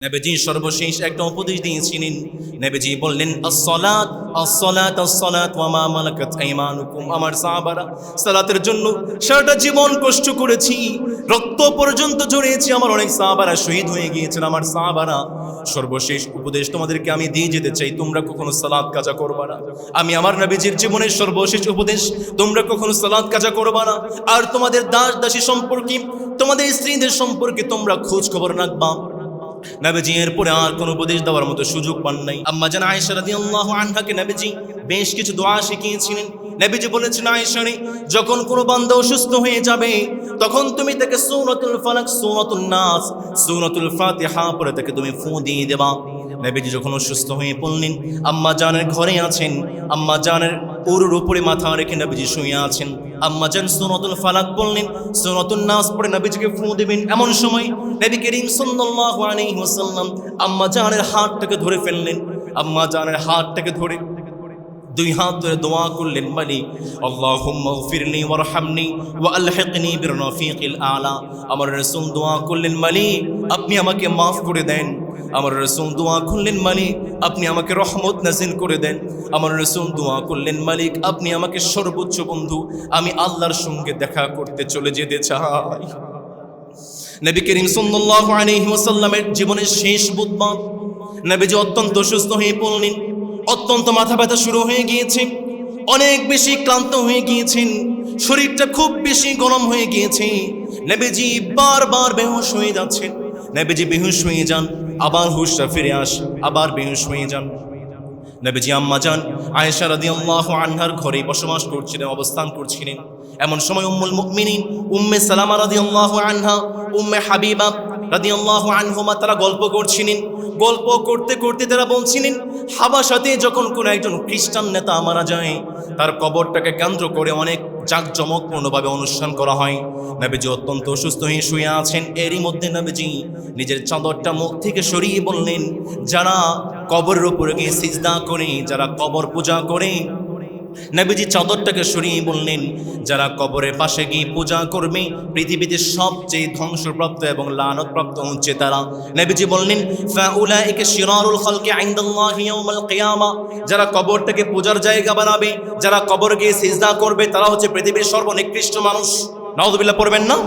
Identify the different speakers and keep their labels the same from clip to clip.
Speaker 1: নবীজি সর্বশেষ একটা উপদেশ দিয়েছিলেন। নবীজি বললেন আসসালাত আসসালাত আসসালাত ওয়া মা মালাকাত আইমানুকুম। আমার সাহাবারা সালাতের জন্য সারাটা জীবন কষ্ট করেছি, রক্ত পর্যন্ত ঝরিয়েছি, আমার অনেক সাহাবারা শহীদ হয়ে গিয়েছেন। আমার সাহাবারা সর্বশেষ উপদেশ তোমাদেরকে আমি দিয়ে যেতে চাই, তোমরা কখনো সালাত কাজা করবা না। আমি আমার নবীজির জীবনের সর্বশেষ উপদেশ, তোমরা কখনো সালাত কাজা করবা না। আর তোমাদের দাস দাসী সম্পর্কে, তোমাদের স্ত্রীদের সম্পর্কে তোমরা খোঁজ খবর রাখবা। নবীজি এরপরে আর কোনো উপদেশ দেওয়ার মতো সুযোগ পান নাই। আম্মা জান আয়েশা রাদিয়াল্লাহু আনহাকে নবীজি বেশ কিছু দোয়া শিখিয়েছিলেন। নবীজি বলেছেন, আয়েশা রে, যখন কোনো বান্দা অসুস্থ হয়ে যাবে তখন তুমি তাকে সূরাতুল ফালাক, সূরাতুন নাস, সূরাতুল ফাতিহা পড়ে তাকে তুমি ফু দিয়ে দেবা। নবীজি যখন অসুস্থ হয়ে পড়লেন, আম্মা জানের ঘরে আছেন, আম্মা জানের উরুর উপরে মাথা রেখে নবীজি শুয়ে আছেন। আম্মা জান সূরাতুল ফালাক পড়লেন, সূরাতুন নাস পড়ে নবীজিকে ফু দিবেন। এমন সময় নবী করিম সাল্লাল্লাহু আলাইহি ওয়াসাল্লাম আম্মা জানের হাতটাকে ধরে ফেললেন। আম্মা জানের হাতটাকে ধরে দুই হাত ধরে দোয়া করলেন, মালিক আল্লাহুম্মা গফিরলি ওয়ারহামনি ওয়া আলহিকনি বিরফিকিল আলা। আমার রাসূল দোয়া করলেন, মালিক আপনি আমাকে মাফ করে দেন। আমার রাসূল দোয়া করলেন, মালিক আপনি আমাকে রহমত নাজিল করে দেন। আমার রাসূল দোয়া করলেন, মালিক আপনি আমাকে সর্বোচ্চ বন্ধু, আমি আল্লাহর সঙ্গে দেখা করতে চলে যেতে চাই। নবী করিম সাল্লাল্লাহু আলাইহি ওয়াসাল্লামের জীবনের শেষ বুধবার নবীজি অত্যন্ত অসুস্থ হয়ে পড়লেন। অত্যন্ত মাথা ব্যথা শুরু হয়ে গিয়েছে, অনেক বেশি ক্লান্ত হয়ে গিয়েছেন, শরীরটা খুব বেশি গরম হয়ে গিয়েছে। নবীজি বারবার বেহুশ হয়ে যাচ্ছেন। নবীজি বেহুশ হয়ে যান, আবার হুশটা ফিরে আসে, আবার বেহুশ হয়ে যান। নবীজি আম্মা জান আয়েশা রাদিয়াল্লাহু আনহার ঘরে বসবাস করছিলেন, অবস্থান করছিলেন। এমন সময় উম্মুল মুমিনিন উম্মে সালামা রাদিয়াল্লাহু আনহা, উম্মে হাবিবা রাদিয়াল্লাহু আনহুমা তারা গল্প করছিলেন। গল্প করতে করতে তারা বলছিলেন, হাবাসাতে যখন কোনো একজন খ্রিস্টান নেতা মারা যায়, তার কবরটাকে কেন্দ্র করে অনেক জাঁকজমকপূর্ণভাবে অনুষ্ঠান করা হয়। নবীজি অত্যন্ত অসুস্থ হয়ে শুয়ে আছেন। এরই মধ্যে নবীজি নিজের চাদরটা মুখ থেকে সরিয়ে বললেন, যারা কবরের উপরে গিয়ে সিজদা করে, যারা কবর পূজা করে, নবীজি চাদরটাকে সরিয়ে বললেন, যারা কবরের পাশে গিয়ে পূজা করবে পৃথিবীতে সবচেয়ে ধ্বংসপ্রাপ্ত এবং লানতপ্রাপ্ত হচ্ছে তারা। নবীজি বললেন, ফাউলাইকা শিরারুল খালকি ইনদাল্লাহি ইয়াউমাল কিয়ামা। যারা কবরটাকে পূজার জায়গা বানাবে, যারা কবর গিয়ে সিজদা করবে, তারা হচ্ছে পৃথিবীর সর্বনিকৃষ্ট মানুষ। নাউযুবিল্লাহ পড়বেন না?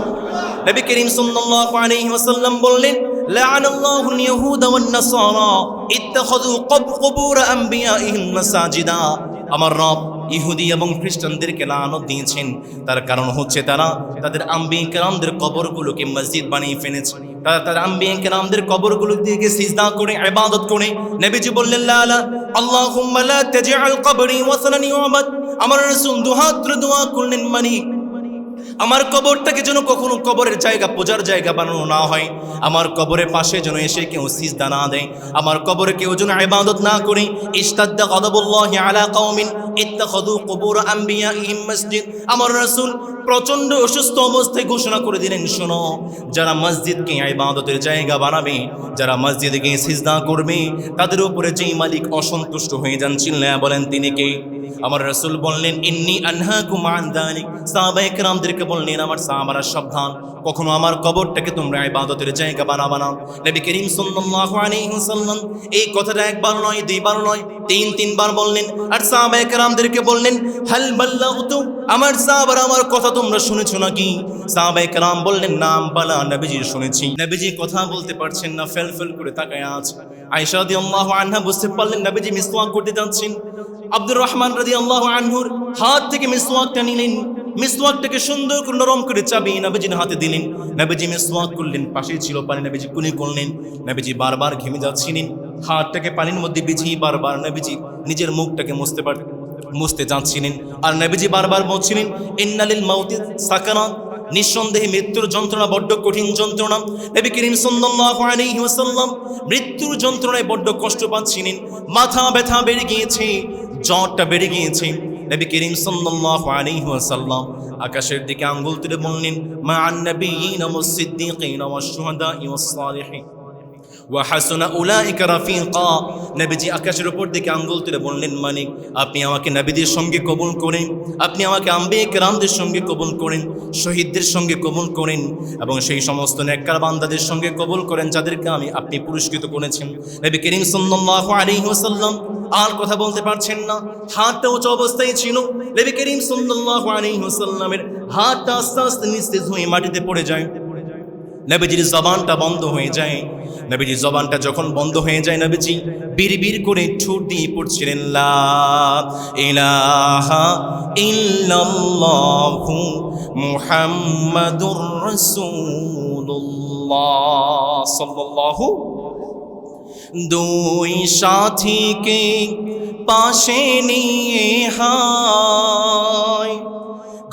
Speaker 1: নবী করিম সাল্লাল্লাহু আলাইহি ওয়াসাল্লাম বললেন, লাআনাল্লাহুল ইয়াহুদা ওয়ান নাসারা ইত্তাখাযু কুবুর আমবিয়াইহিম মাসাজিদা। আমার রব ইহুদি এবং খ্রিস্টানদেরকে লানত দিয়েছেন, তার কারণ হচ্ছে তারা তাদের আম্বিয়া কেরামদের কবরগুলোকে মসজিদ বানিয়ে ফেলেছে। তারা তাদের আম্বিয়া কেরামদের কবরগুলো দিকে সিজদা করে ইবাদত করে। নবীজি বললেন, লা লা আল্লাহুম্মা লা তাজআল কবরি ওয়াসানান ইউবাদ। আমার রাসূল দুহাত ধরে দোয়া করলেন, মালিক আমার কবরটাকে যেন কখনো কবরের জায়গা, পূজার জায়গা বানানো না হয়। আমার কবরের পাশে যেন এসে কেউ সিজদা না দেয়, আমার কবরে কেউ যেন ইবাদত না করে। ইস্তাদ্দা গাদাবুল্লাহি আলা কওমিন ইত্তাখাযু কুবুর আমবিয়াইহিম মসজিদ। আমার রাসূল প্রচন্ড অসুস্থ অবস্থায় ঘোষণা করে দিলেন, শোনো, যারা মসজিদকে ইবাদতের জায়গা বানাবে, যারা মসজিদে গিয়ে সিজদা করবে, তাদের উপরে যেই মালিক অসন্তুষ্ট হয়ে যান, চিল্লায়া বলেন তিনি কে? আমার রাসূল বললেন, ইন্নী আনহাকুম আন যালিক। সাহাবায়ে কেরামদেরকে বললেন, আমার সাহাবারা সাবধান, কখনো আমার কবরটাকে তোমরা ইবাদতের জায়গা বানাবা না। নবী করিম সাল্লাল্লাহু আলাইহি ওয়াসাল্লাম এই কথাটা একবার নয়, দুইবার নয়, তিনবার বললেন। আর সাহাবায়ে কেরামদেরকে বললেন, হাল বাল্লাগতু। আমার সাহাবারা আমার কথা তোমরা শুনেছো নাকি? সাহাবায়ে কেরাম বললেন, নাম বালা, নবীজি শুনেছি। নবীজি কথা বলতে পারছেন না, ফেল করে তাকায় আছে। আয়েশা রাদিয়াল্লাহু আনহা বুঝতে পারলেন নবীজি মিসওয়াক করতে যাচ্ছেন। আব্দুর রহমান রাদিয়াল্লাহু আনহুর হাত থেকে মিসওয়াকটা নিলেন, মিসওয়াকটাকে সুন্দর করে নরম করে চাবিয়ে নবীজির হাতে দিলেন। নবীজি মিসওয়াক করলেন, পাশেই ছিল পানি, নবীজি কুলি করলেন। নবীজি বারবার ঘেমে যাচ্ছিলেন, হাতটাকে পানির মধ্যে বিছিয়ে বারবার নবীজি নিজের মুখটাকে মুছতে যাচ্ছিলেন। আর নবীজি বারবার বলছিলেন, ইন্নালিল মাউতি সাকারাত। নিঃসন্দেহে মৃত্যুর যন্ত্রণা বড্ড কঠিন যন্ত্রণা। নবী করিম সাল্লাল্লাহু আলাইহি ওয়াসাল্লাম মৃত্যুর যন্ত্রণায় বড্ড কষ্ট পাচ্ছিলেন, মাথা ব্যথা বেড়ে গিয়েছে, জ্বরটা বেড়ে গিয়েছে। নবী করিম সাল্লাল্লাহু আলাইহি ওয়াসাল্লাম আকাশের দিকে আঙ্গুল তুলে বললেন, মা আন নাবিয়িনা ওয়াস সিদ্দীকিনা ওয়াশ শুহাদা'i ওয়াস সালিহিন ওয়া হাসুনা উলাইকা রাফিকা। নবীজি আকাশের উপর দিকে আঙ্গুল তুলে বললেন, মালিক আপনি আমাকে নবীদের সঙ্গে কবুল করেন, আপনি আমাকে আম্বিয়া কেরামদের সঙ্গে কবুল করেন, শহীদদের সঙ্গে কবুল করেন এবং সেই সমস্ত নেককার বান্দাদের সঙ্গে কবুল করেন যাদেরকে আপনি পুরস্কৃত করেছেন। নবী করিম সাল্লাল্লাহু আলাইহি ওয়াসাল্লাম আর কথা বলতে পারছেন না, হাতটা উঁচু অবস্থায় ছিল। নবী করিম সাল্লাল্লাহু আলাইহি ওয়াসাল্লামের হাতটা আস্তে আস্তে নিস্তেজ হয়ে মাটিতে পড়ে যায়। নবীজির জবানটা বন্ধ হয়ে যায়। নবীজির জবানটা যখন বন্ধ হয়ে যায়, নবীজি বিড়বিড় করে ঠোঁট দিয়ে পড়ছিলেন, লা ইলাহা ইল্লাল্লাহু মুহাম্মাদুর রাসূলুল্লাহ সাল্লাল্লাহু। দুই সাথীকে পাশে নিয়ে হায়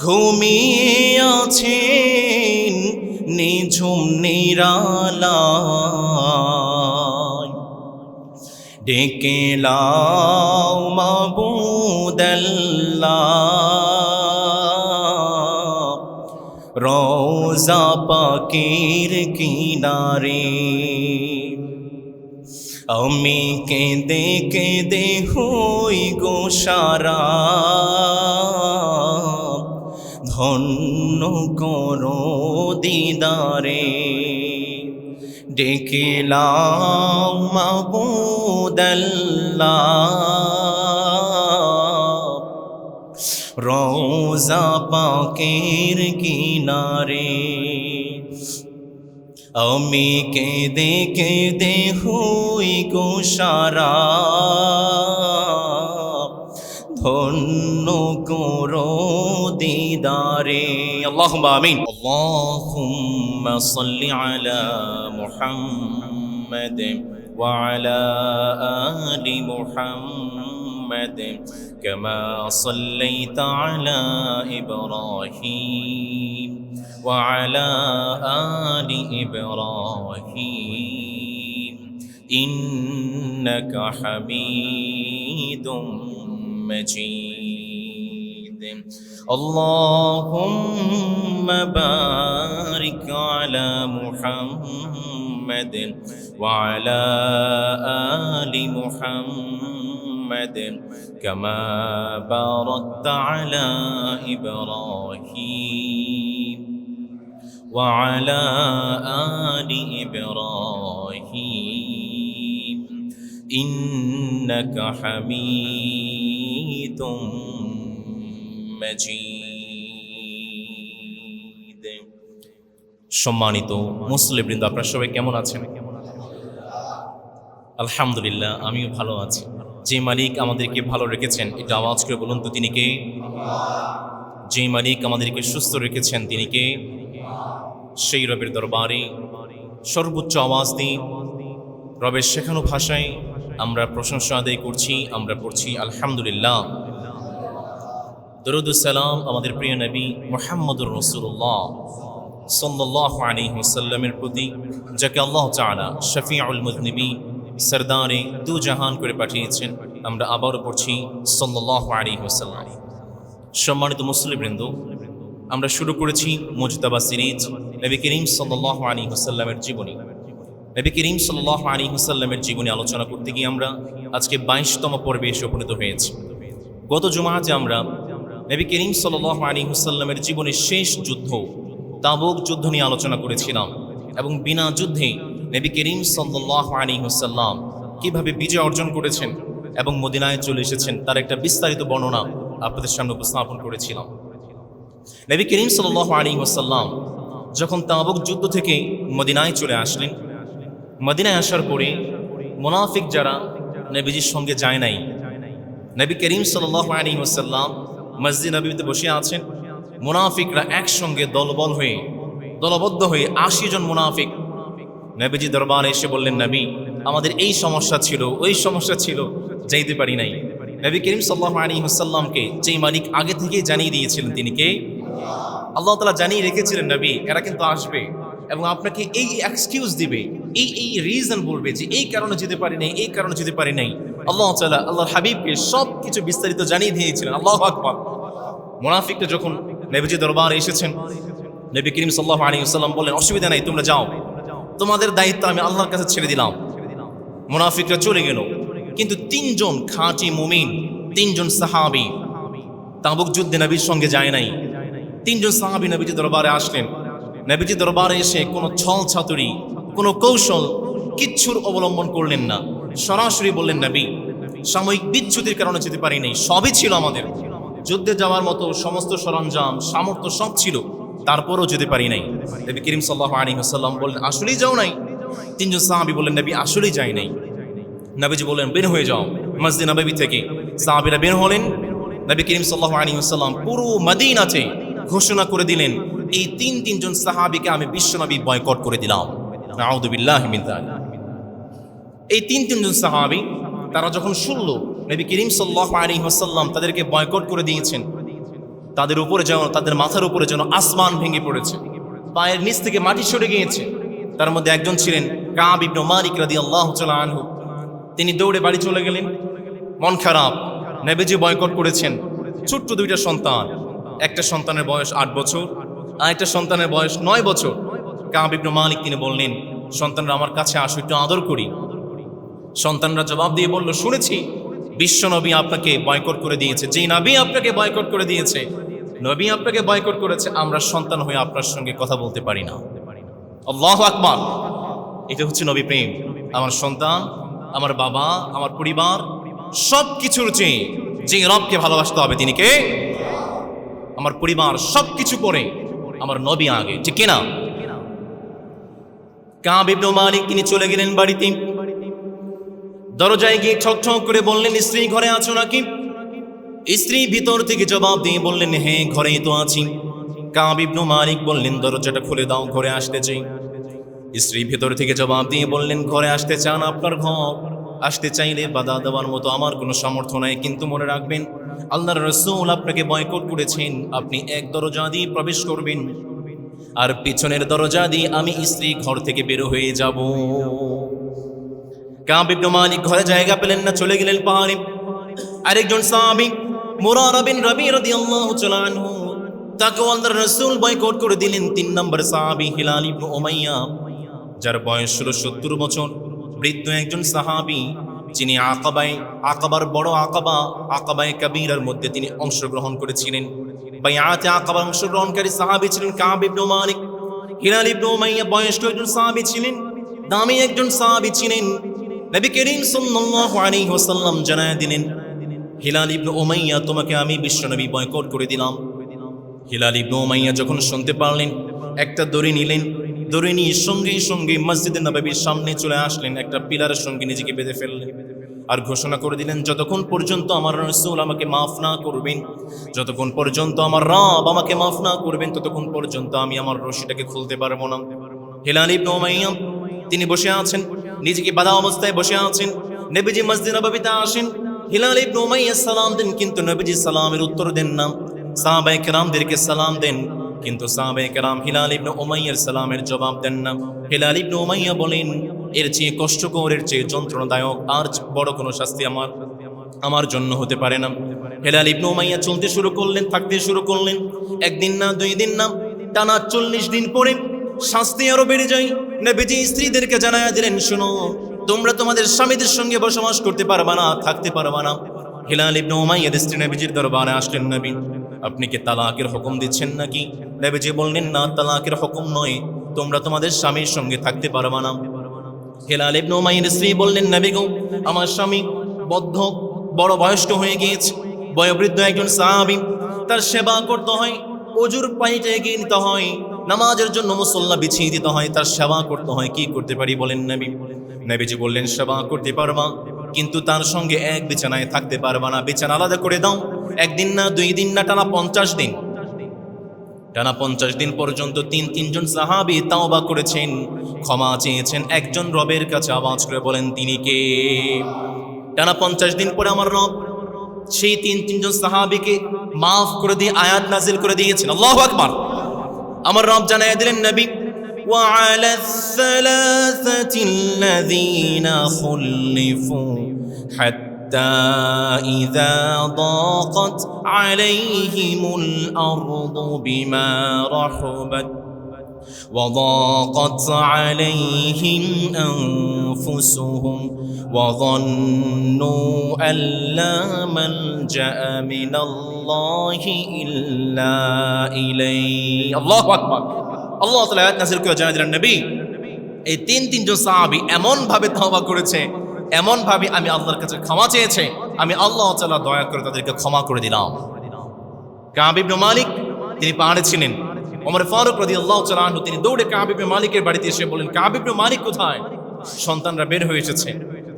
Speaker 1: ঘুমিয়ে আছেন নিঝুম নিরালায়, ডেকে লাও মাবুদাল্লাহ রওজা পাকের কিনারে। আমি কেঁদে কেঁদে হই গো সারা, ধন্য করো দিদারে। ডেকে লাও মাবুদাল্লাহ রওজা পাকের কিনারে। আমি কেঁদে কেঁদে হই গো সারা, ধন্য করো দিদারে। আল্লাহুম্মা আমিন। আল্লাহুম্মা সাল্লি আলা মুহাম্মাদ ওয়া আলা আলি মুহাম্মাদ কামা সাল্লাইতা আলা ইব্রাহিম ওয়া আলা আলি ইব্রাহিম ইন্নাকা হামিদুম مجيد اللهم بارك على محمد وعلى آل محمد كما باركت على إبراهيم وعلى آل إبراهيم إنك حميد مجيد। সম্মানিত মুসলিমবৃন্দ, আপনারা সবাই কেমন আছেন? আলহামদুলিল্লাহ, আমিও ভালো আছি। যে মালিক আমাদেরকে ভালো রেখেছেন, এটা আওয়াজ করে বলুন তো তিনি কে? যে মালিক আমাদেরকে সুস্থ রেখেছেন তিনি কে? সেই রবের দরবারে সর্বোচ্চ আওয়াজ দিয়ে রবের শেখানো ভাষায় আমরা প্রশংসা আদায় করছি, আমরা পড়ছি আলহামদুলিল্লাহ। দরুদ সালাম আমাদের প্রিয় নবী মুহাম্মদুর রাসূলুল্লাহ সাল্লাল্লাহু আলাইহি ওয়াসাল্লামের প্রতি, যাকে আল্লাহ তাআলা শফিউল মুযনিবিন, সরদারে দু জাহান করে পাঠিয়েছেন। আমরা আবারও পড়ছি সাল্লাল্লাহু আলাইহি ওয়াসাল্লাম। সম্মানিত মুসলিমবৃন্দ, আমরা শুরু করেছি মুজতাবা সিরিজ নবী করিম সাল্লাল্লাহু আলাইহি ওয়াসাল্লামের জীবনী। নবী করিম সাল্লাল্লাহু আলাইহি ওয়াসাল্লামের জীবনী আলোচনা করতে গিয়ে আমরা আজকে 22তম পর্বে এসে উপনীত হয়েছি। গত জুমাতে আমরা নবী করিম সাল্লাল্লাহু আলাইহি ওয়াসাল্লামের জীবনের শেষ যুদ্ধ তাবুক যুদ্ধ নিয়ে আলোচনা করেছিলাম এবং বিনা যুদ্ধে নবী করিম সাল্লাল্লাহু আলাইহি ওয়াসাল্লাম কিভাবে বিজয় অর্জন করেছেন এবং মদিনায় চলে এসেছেন তার একটা বিস্তারিত বর্ণনা আপনাদের সামনে উপস্থাপন করেছিলাম। নবী করিম সাল্লাল্লাহু আলাইহি ওয়াসাল্লাম যখন তাবুক যুদ্ধ থেকে মদিনায় চলে আসলেন, মদিনায় আসার পরে মুনাফিক যারা নবীজির সঙ্গে যায় নাই, নবী করিম সাল্লাল্লাহু আলাইহি ওয়াসাল্লাম মসজিদ নববীতে বসে আছেন, মুনাফিকরা একসঙ্গে দলবদ্ধ হয়ে 80 জন মুনাফিক নবীজি দরবারে এসে বললেন, নবী আমাদের এই সমস্যা ছিল, ওই সমস্যা ছিল, যাইতে পারি নাই। নবী করিম সাল্লাল্লাহু আলাইহি ওয়াসাল্লামকে যেই মালিক আগে থেকেই জানিয়ে দিয়েছিলেন তিনি কে? আল্লাহ তাআলা জানিয়ে রেখেছিলেন, নবী এরা কিন্তু আসবে এবং আপনাকে এই এক্সকিউজ দিবে, এই রিজন বলবে যে এই কারণে যেতে পারি নাই, এই কারণে যেতে পারি নাই। আল্লাহ তাআলা আল্লাহর হাবিবকে সব কিছু বিস্তারিত জানিয়ে দিয়েছিলেন। আল্লাহু আকবার। মুনাফিকরা যখন নবীজি দরবারে এসেছেন, নবী করিম সাল্লাল্লাহু আলাইহি ওয়াসাল্লাম বললেন, অসুবিধা নাই, তোমরা যাও। তোমাদের দায়িত্ব আমি আল্লাহর কাছে ছেড়ে দিলাম। মুনাফিকরা চলে গেল, কিন্তু তিনজন খাঁটি মুমিন, তিনজন সাহাবী তাবুক যুদ্ধে নবীর সঙ্গে যায় নাই। তিনজন সাহাবী নবীজি দরবারে আসলেন। নবীজি দরবারে এসে কোনো ছল ছাতুরি, কোনো কৌশল কিচ্ছুর অবলম্বন করলেন না। সরাসরি বললেন, নবী সাময়িক বিচ্যুতির কারণে যেতে পারি নাই, সবই ছিল আমাদের, যুদ্ধে যাওয়ার মতো সমস্ত সরঞ্জাম সামর্থ্য সব ছিল, তারপরও যেতে পারি নাই। নবী করিম সাল্লাল্লাহু আলাইহি ওয়াসাল্লাম বললেন, আসলেই যাও নাই? তিনজন সাহাবী বললেন, নবী আসলেই যাই নাই। নবীজি বললেন, বের হয়ে যাও মসজিদ নববী থেকে। সাহাবীরা বের হলেন। নবী করিম সাল্লাল্লাহু আলাইহি ওয়াসাল্লাম পুরো মদিনাতে ঘোষণা করে দিলেন, এই তিনজন সাহাবীকে আমি বিশ্বনবী বয়কট করে দিলাম। নাউযু বিল্লাহি মিন যালিক। এই তিনজন সাহাবী তারা যখন শুনল নবী করিম সাল্লাল্লাহু আলাইহি ওয়াসাল্লাম তাদেরকে বয়কট করে দিয়েছেন, তাদের উপরে যেন, তাদের মাথার উপরে যেন আসমান ভেঙে পড়েছে, পায়ের নিচ থেকে মাটি সরে গিয়েছে। তার মধ্যে একজন ছিলেন কাব ইবনে মালিক রাদিয়াল্লাহু তাআলা আনহু। তিনি দৌড়ে বাড়ি চলে গেলেন, মন খারাপ, নবীজি বয়কট করেছেন। ছোট্ট দুইটা সন্তান, একটা সন্তানের বয়স 8 বছর আর একটা সন্তানের বয়স 9 বছর। কাব ইবনে মালিক তিনি বললেন, সন্তানরা আমার কাছে আসো, একটু আদর করি। সন্তানরা জবাব দিয়ে বলল, শুনেছি বিশ্বনবী আপনাকে বয়কট করে দিয়েছে, যেই নবী আপনাকে বয়কট করে দিয়েছে, নবী আপনাকে বয়কট করেছে, আমরা সন্তান হয়ে আপনার সঙ্গে কথা বলতে পারি না। আল্লাহু আকবার। এটা হচ্ছে নবী প্রেম। আমার সন্তান, আমার বাবা, আমার পরিবার, সব কিছুর চেয়ে যে রবকে ভালোবাসতে হবে তিনি কে? আমার পরিবার সবকিছু পরে আমার নবী আগে, ঠিক কিনা? কাব ইবনে মালিক তিনি চলে গেলেন বাড়িতে। দরজায় গিয়ে ঠক ঠক করে বললেন, স্ত্রী ঘরে আছো নাকি? স্ত্রী ভিতর থেকে জবাব দিয়ে বললেন, হ্যাঁ ঘরেই তো আছি। কাব ইবনে মালিক বললেন, দরজাটা খুলে দাও, ঘরে আসতে চাই। স্ত্রী ভেতর থেকে জবাব দিয়ে বললেন, ঘরে আসতে চান? আপনার ঘর আসতে চাইলে বাধা দেওয়ার মতো আমার কোনো সামর্থ্য নাই, কিন্তু মনে রাখবেন আল্লাহর রাসূল আপনাকে বয়কট করেছেন। আপনি এক দরজা দিয়ে প্রবেশ করবেন আর পিছনের দরজা দিয়ে আমি স্ত্রী ঘর থেকে বের হয়ে যাব। কাব ইবনে মালিক ঘরে জায়গা পেলেন না, চলে গেলেন পাহাড়ে। আরেকজন সাহাবী মুরারা বিন রাবি রাদিয়াল্লাহু তাআলা আনহু, তাকে আল্লাহর রাসূল বয়কট করে দিলেন। 3 নম্বর সাহাবী হিলাল ইবনে উমাইয়া, যার বয়স ছিল 70 বছর, বৃদ্ধ একজন সাহাবী, যিনি আকাবার বড় আকাবায়ে কাবীরার মধ্যে তিনি অংশগ্রহণ করেছিলেন। বাইআতে আকাবার অংশগ্রহণকারী সাহাবী ছিলেন কাব ইবনে মালিক। হিলাল ইবনে উমাইয়া বয়স্ক একজন সাহাবী ছিলেন, দামি একজন সাহাবী ছিলেন। নবী করিম সাল্লাল্লাহু আলাইহি ওয়াসাল্লাম জানায় দিলেন, হিলাল ইবনে উমাইয়া, তোমাকে আমি বিশ্বনবী বয়কট করে দিলাম। হিলাল ইবনে উমাইয়া যখন শুনতে পারলেন, একটা দড়ি নিলেন, দড়ি নিয়ে সঙ্গে সঙ্গে মসজিদে নববীর সামনে চলে আসলেন, একটা পিলারের সঙ্গে নিজেকে বেঁধে ফেললেন আর ঘোষণা করে দিলেন, যতক্ষণ পর্যন্ত আমার রাসূল আমাকে মাফ না করবেন, যতক্ষণ পর্যন্ত আমার রব আমাকে মাফ না করবেন, ততক্ষণ পর্যন্ত আমি আমার রশিটাকে খুলতে পারবো না। হিলাল ইবনে উমাইয়া তিনি বসে আছেন, নিজেকে বাঁধা অবস্থায় বসে আছেন। নবীজি মসজিদ নববীতে আসেন, হিলাল ইবনে উমাইয়া সালাম দেন, কিন্তু নবীজি সালামের উত্তর দেন না। সাহাবায়ে কেরামদেরকে সালাম দেন, কিন্তু সাহাবায়ে কেরাম হিলাল ইবনে উমাইয়ার সালামের জবাব দেন না। হিলাল ইবনে উমাইয়া বলেন, এর চেয়ে কষ্টকর, এর চেয়ে যন্ত্রণাদায়ক আর বড় কোনো শাস্তি আমার জন্য হতে পারে না। হিলাল ইবনে উমাইয়া চলতে শুরু করলেন, থাকতে শুরু করলেন। একদিন না, 2 দিন না, টানা 40 দিন পরে শাস্তি আরো বেড়ে যায়। নবীজি স্ত্রীদেরকে জানায়া দিলেন, শোনো, তোমরা তোমাদের স্বামীদের সঙ্গে বসবাস করতে পারবা না, থাকতে পারবা না। হিলাল ইবনে উমাইয়ার স্ত্রী নবীজির দরবারে আসলেন, নবী আপনি কি তালাকের হুকুম দিচ্ছেন নাকি? নবীজি বললেন, না, তালাকের হুকুম নয়, তোমরা তোমাদের স্বামীর সঙ্গে থাকতে পারবা না। হিলাল ইবনে উমাইয়ার স্ত্রী বললেন, নবী গো, আমার স্বামী বড় বয়স্ক হয়ে গিয়েছে, বয়োবৃদ্ধ একজন সাহাবী, তার সেবা করতে হয়, ওজুর পানিটা এগিয়ে নিতে হয়, নামাজের জন্য মুসল্লা বিছিয়ে দিতে হয়, তার সেবা করতে হয়, কি করতে পারি বলেন নবী? নবীজি বললেন, সেবা করতে পারবা, কিন্তু তার সঙ্গে এক বিছানায় থাকতে পারবা না, বিছানা আলাদা করে দাও। একদিন না, 2 দিন না, টানা 50 দিন, টানা 50 দিন পর্যন্ত তিনজন সাহাবী তাওবা করেছেন, ক্ষমা চেয়েছেন একজন রবের কাছে। আওয়াজ করে বলেন, তিনি কে? টানা 50 দিন পরে আমার রব সেই তিনজন সাহাবীকে মাফ করে দিয়ে আয়াত নাজিল করে দিয়েছেন। আল্লাহু আকবার। আমার রব জানায় দিলেন, নবী وعلى الثلاثة الذين خلفوا حتى إذا ضاقت عليهم الأرض بما رحبت وضاقت عليهم أنفسهم وظنوا أن لا ملجأ من الله إلا إليه الله أكبر আল্লাহ তাআলা আয়াত নাযিল করে জানিয়ে দিলেন নবী এই তিনজন সাহাবী এমন ভাবে তওবা করেছে, এমন ভাবে আমি আল্লাহর কাছে ক্ষমা চেয়েছে, আমি আল্লাহ তাআলা দয়া করে তাদেরকে ক্ষমা করে দিলাম। কাব ইবনে মালিক তিনি পাহাড়ে ছিলেন। ওমর ফারুক রাদিয়াল্লাহু তাআলা আনহু তিনি দৌড়ে কাব ইবনে মালিকের বাড়িতে এসে বলেন, কাব ইবনে মালিক কোথায়? সন্তানরা বের হয়ে এসেছে।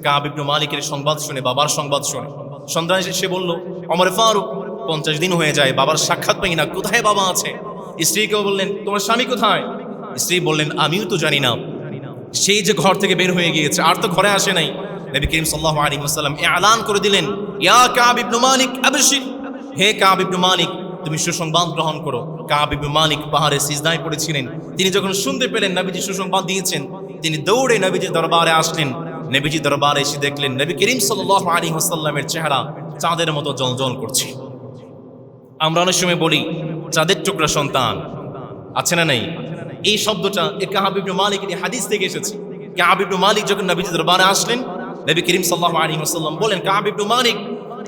Speaker 1: কাব ইবনে মালিকের সংবাদ শুনে, বাবার সংবাদ শুনে সন্তান এসে বলল, ওমর ফারুক 50 দিন হয়ে যায় বাবার সাক্ষাৎ পাই না, কোথায় বাবা আছে? স্ত্রীকেও বললেন, তোমার স্বামী কোথায়? স্ত্রী বললেন, আমিও তো জানি না, সেই যে ঘর থেকে বের হয়ে গিয়েছে, আর তো ঘরে আসে নাই। নবী করিম সাল্লাল্লাহু আলাইহি ওয়াসাল্লাম এলান করে দিলেন, ইয়া কাব ইবনে মালিক আবশির, হে কাব ইবনে মালিক তুমি সুসংবাদ গ্রহণ করো। কাব ইবনে মালিক পাহাড়ে সিজদায় পড়েছিলেন। তিনি যখন শুনতে পেলেন নবীজি সুসংবাদ দিয়েছেন, তিনি দৌড়ে নবীজির দরবারে আসলেন। নবীজি দরবারে এসে দেখলেন নবী করিম সাল্লাল্লাহু আলাইহি ওয়াসাল্লামের চেহারা চাঁদের মতো জ্বলজ্বল করছে। আমরা অনেক সময় বলি চাঁদের টুকরা সন্তান আছে না নাই, এই শব্দটা কাব ইবনে মালিকের হাদিস থেকে এসেছে। কাব ইবনে মালিক যখন নবীজির দরবারে আসলেন, নবী করিম সাল্লাল্লাহু আলাইহি ওয়াসাল্লাম বলেন, কাব ইবনে মালিক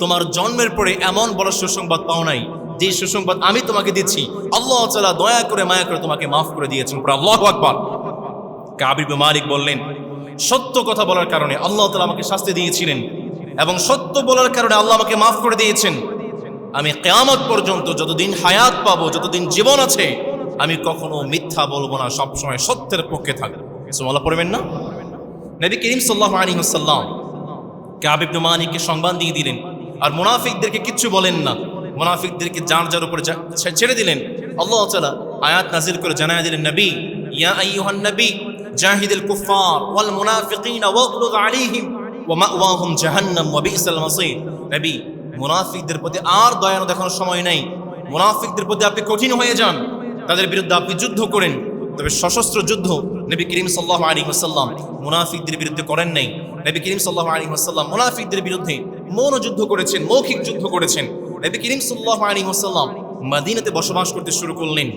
Speaker 1: তোমার জন্মের পরে এমন বড় সুসংবাদ পাও নাই, যে সুসংবাদ আমি তোমাকে দিচ্ছি আল্লাহ তাআলা দয়া করে মায়া করে তোমাকে মাফ করে দিয়েছেন। আল্লাহু আকবার। কাব ইবনে মালিক বললেন, সত্য কথা বলার কারণে আল্লাহ তাআলা আমাকে শাস্তি দিয়েছিলেন এবং সত্য বলার কারণে আল্লাহ আমাকে মাফ করে দিয়েছেন। আমি কিয়ামত পর্যন্ত যতদিন হায়াত পাবো, যতদিন জীবন আছে, আমি কখনো মিথ্যা বলবো না, সবসময় সত্যের পক্ষে থাকবো। সুবহানাল্লাহ পড়বেন না? নবী করিম সাল্লাল্লাহু আলাইহি ওয়াসাল্লাম কাব ইবনে মালিককে সংবাদ দিয়ে দিলেন, আর মুনাফিকদেরকে কিচ্ছু বলেন না, মুনাফিকদেরকে যার যার উপরে ছেড়ে দিলেন। আল্লাহ তাআলা আয়াত নাযিল করে জানায় দিলেন, নবী ইয়া আইয়ুহান নবী জাহিদুল কুফার ওয়াল মুনাফিকিনা ওয়াগলুয আলাইহিম ওয়া মাওয়াহুম জাহান্নাম ওয়া বিসাল মাসীর। নবী মুনাফিকদের প্রতি আর দয়া দেখানোর সময় নাই, মুনাফিকদের প্রতি আপনি কঠিন হয়ে যান, তাদের বিরুদ্ধে আপনি যুদ্ধ করেন। তবে সশস্ত্র যুদ্ধ নবী করিম সাল্লাল্লাহু আলাইহি ওয়াসাল্লাম মুনাফিকদের বিরুদ্ধে করেন নাই। নবী করিম সাল্লাল্লাহু আলাইহি ওয়াসাল্লাম মুনাফিকদের বিরুদ্ধে মৌন যুদ্ধ করেছেন, মৌখিক যুদ্ধ করেছেন। নবী করিম সাল্লাল্লাহু আলাইহি ওয়াসাল্লাম মদিনাতে বসবাস করতে শুরু করলেন।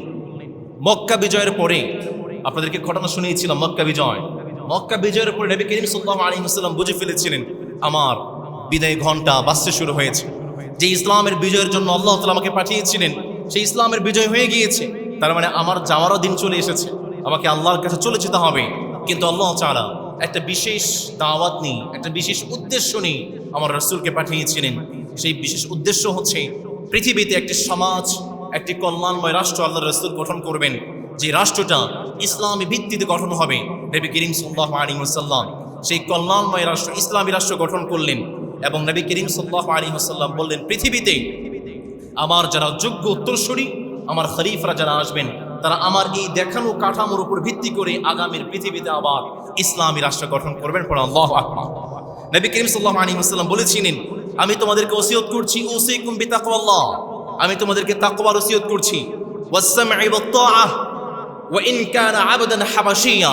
Speaker 1: মক্কা বিজয়ের পরে আপনাদেরকে ঘটনা শুনিয়েছিলাম, মক্কা বিজয়ের পরে নবী করিম সাল্লাল্লাহু আলাইহি ওয়াসাল্লাম বুঝে ফেলেছিলেন আমার বিদায় ঘন্টা বাজতে শুরু হয়েছে। যে ইসলামের বিজয়ের জন্য আল্লাহ তাআলা আমাকে পাঠিয়েছিলেন, সেই ইসলামের বিজয় হয়ে গিয়েছে, তার মানে আমার যাওয়ারও দিন চলে এসেছে, আমাকে আল্লাহর কাছে চলে যেতে হবে। কিন্তু আল্লাহ তাআলা একটা বিশেষ দাওয়াত নিয়ে, একটা বিশেষ উদ্দেশ্য নিয়ে আমার রাসূলকে পাঠিয়েছিলেন। সেই বিশেষ উদ্দেশ্য হচ্ছে পৃথিবীতে একটি সমাজ, একটি কল্যাণময় রাষ্ট্র আল্লাহর রাসূল গঠন করবেন, যে রাষ্ট্রটা ইসলামী ভিত্তিতে গঠন হবে। নবী করিম সাল্লাল্লাহু আলাইহি ওয়াসাল্লাম সেই কল্যাণময় রাষ্ট্র, ইসলামী রাষ্ট্র গঠন করলেন এবং নবী করিম সাল্লাল্লাহু আলাইহি ওয়াসাল্লাম বললেন, পৃথিবীতে আমার যারা যোগ্য উত্তরসূরি, আমার খলিফারা যারা আসবেন, তারা আমার এই দেখানো কাঠামোর উপর ভিত্তি করে আগামীর পৃথিবীতে আবার ইসলামী রাষ্ট্র গঠন করবেন। পড়া আল্লাহু আকবার। নবী করিম সাল্লাল্লাহু আলাইহি ওয়াসাল্লাম বলেছিলেন, আমি তোমাদেরকে ওসিয়ত করছি, উসিকুম বিতাকওয়াল্লাহ, আমি তোমাদেরকে তাকওয়ার ওসিয়ত করছি, ওয়াসসামঈ ওয়াত-তাআহ ওয়া ইন কানা আবদান হাবাশিয়া।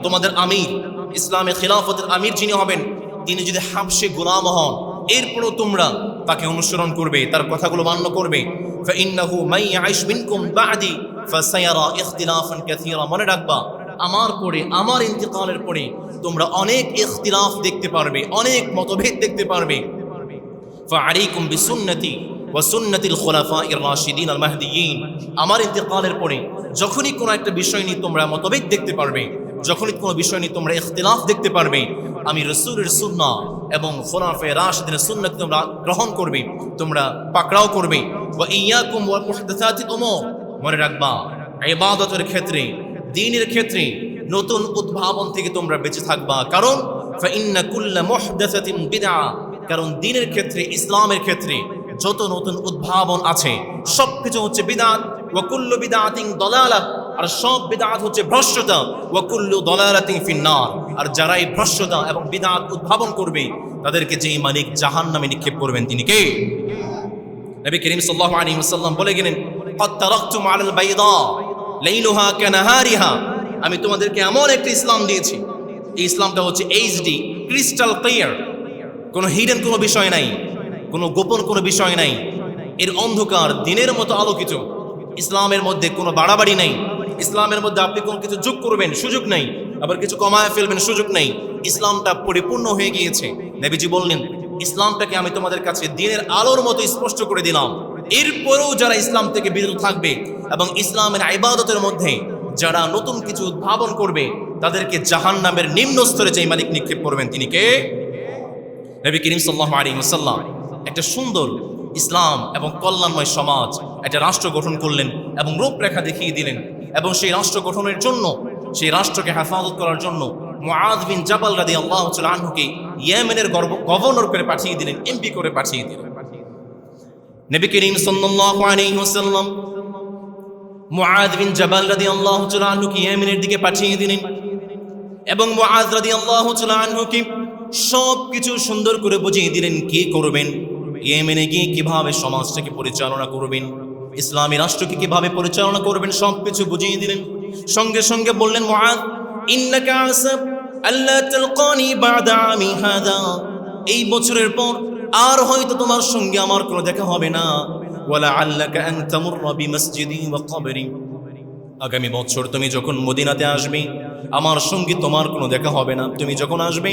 Speaker 1: তোমাদের আমির, ইসলামে খিলাফতের আমির যিনি হবেন, তিনি যদি হাবশি গোলাম হন, এরপরও তোমরা তাকে অনুসরণ করবে, তার কথাগুলো মান্য করবে। ফাইন্নাহু মান ইয়াইশ মিনকুম বা'দি ফাসায়ারা ইখতিলাফান কাসীরা। মনে রাখবা, আমার পরে, আমার ইন্তিকালের পরে তোমরা অনেক ইখতিলাফ দেখতে পারবে, অনেক মতভেদ দেখতে পারবে। ফাআলাইকুম বিসুন্নতি ওয়া সুন্নাতিল খুলাফাইর রাশিদিন আল মাহদিয়িন। আমার ইন্তিকালের পরে যখনই কোনো একটা বিষয় নিয়ে তোমরা মতভেদ দেখতে পারবে, যখনই কোনো বিষয় নিয়ে তোমরা ইখতিলাফ দেখতে পারবে, আমি রাসূলের সুন্নাহ এবং খুলাফায়ে রাশিদিনের সুন্নাত তোমরা গ্রহণ করবে, তোমরা পাকড়াও করবে। ওয়া ইয়াকুম ওয়া মুহদাসাতিল উমুর। মনে রাখবা, ইবাদতের ক্ষেত্রে, দ্বীনের ক্ষেত্রে নতুন উদ্ভাবন থেকে তোমরা বেঁচে থাকবা। কারণ ফাইন্না কুল্লা মুহদাসাতিন বিদআ, কারণ দ্বীনের ক্ষেত্রে, ইসলামের ক্ষেত্রে যত নতুন উদ্ভাবন আছে সবকিছু হচ্ছে বিদআত। ওয়া কুল্লু বিদআতিন দালালাহ, আর সব বিদআত হচ্ছে ভ্রষ্টতা। ওয়া কুল্লু দালালাতিন ফিন্নার, আর যারা এই ভ্রষ্টতা এবং বিদআত উদ্ভাবন করবে তাদেরকে যেই মালিক জাহান্নামে নিক্ষেপ করবেন তিনি কে? নবী করিম সাল্লাল্লাহু আলাইহি ওয়াসাল্লাম বলে গেলেন, ক্বাদ তারাকতুম আলাল বাইদা লাইলুহা কানাহারিহা। আমি তোমাদেরকে এমন একটা ইসলাম দিয়েছি, এই ইসলামটা হচ্ছে এইচডি, ক্রিস্টাল ক্লিয়ার, কোনো হিডেন কোনো বিষয় নাই, কোনো গোপন কোনো বিষয় নাই। এর অন্ধকার দিনের মতো আলোকিত। ইসলামের মধ্যে কোনো বাড়াবাড়ি নাই, ইসলামের মধ্যে আপনি কোনো কিছু যোগ করবেন, সুযোগ নেই, আবার কিছু কমায় ফেলবেন, সুযোগ নেই। ইসলামটা পরিপূর্ণ হয়ে গিয়েছে। নবীজি বললেন, ইসলামটাকে আমি তোমাদের কাছে দিনের আলোর মতো স্পষ্ট করে দিলাম। এরপরেও যারা ইসলাম থেকে বিরত থাকবে এবং ইসলামের ইবাদতের মধ্যে যারা নতুন কিছু উদ্ভাবন করবে, তাদেরকে জাহান্নামের নিম্ন স্তরে যেই মালিক নিক্ষেপ করবেন, তিনি কে? নবী করিম সাল্লাল্লাহু আলাইহি ওয়াসাল্লাম একটা সুন্দর ইসলাম এবং কল্যাণময় সমাজ, একটা রাষ্ট্র গঠন করলেন এবং রূপরেখা দেখিয়ে দিলেন। এবং সেই রাষ্ট্র গঠনের জন্য, সেই রাষ্ট্রকে হেফাজত করার জন্য মুআয বিন জাবাল রাদিয়াল্লাহু তাআলা আনহুকে ইয়েমেনের গভর্নর করে পাঠিয়ে দিলেন, এমপি করে পাঠিয়ে দিলেন। নবী করিম সাল্লাল্লাহু আলাইহি ওয়াসাল্লাম মুআয বিন জাবাল রাদিয়াল্লাহু তাআলা আনহুকে ইয়েমেনের দিকে পাঠিয়ে দিলেন এবং মুআয রাদিয়াল্লাহু তাআলা আনহুকে সব কিছু সুন্দর করে বুঝিয়ে দিলেন কি করবেন, ইয়েমেনে গিয়ে কিভাবে সমাজটাকে পরিচালনা করবেন, ইসলামী রাষ্ট্রকে কিভাবে পরিচালনা করবেন, সব কিছু বুঝিয়ে দিলেন। সঙ্গে সঙ্গে বললেন, মুআয ইন্নাকা আসব আল্লা তালকানি বাদা আমি হাদা, এই বছরের পর আর হয়তো তোমার সঙ্গে আমার কোনো দেখা হবে না। ওয়ালা আল্লাকা আন তামুররা বিমসজিদি ওয়া কবরি, আগামী বছর তুমি যখন মদিনাতে আসবে আমার সঙ্গে তোমার কোনো দেখা হবে না। তুমি যখন আসবে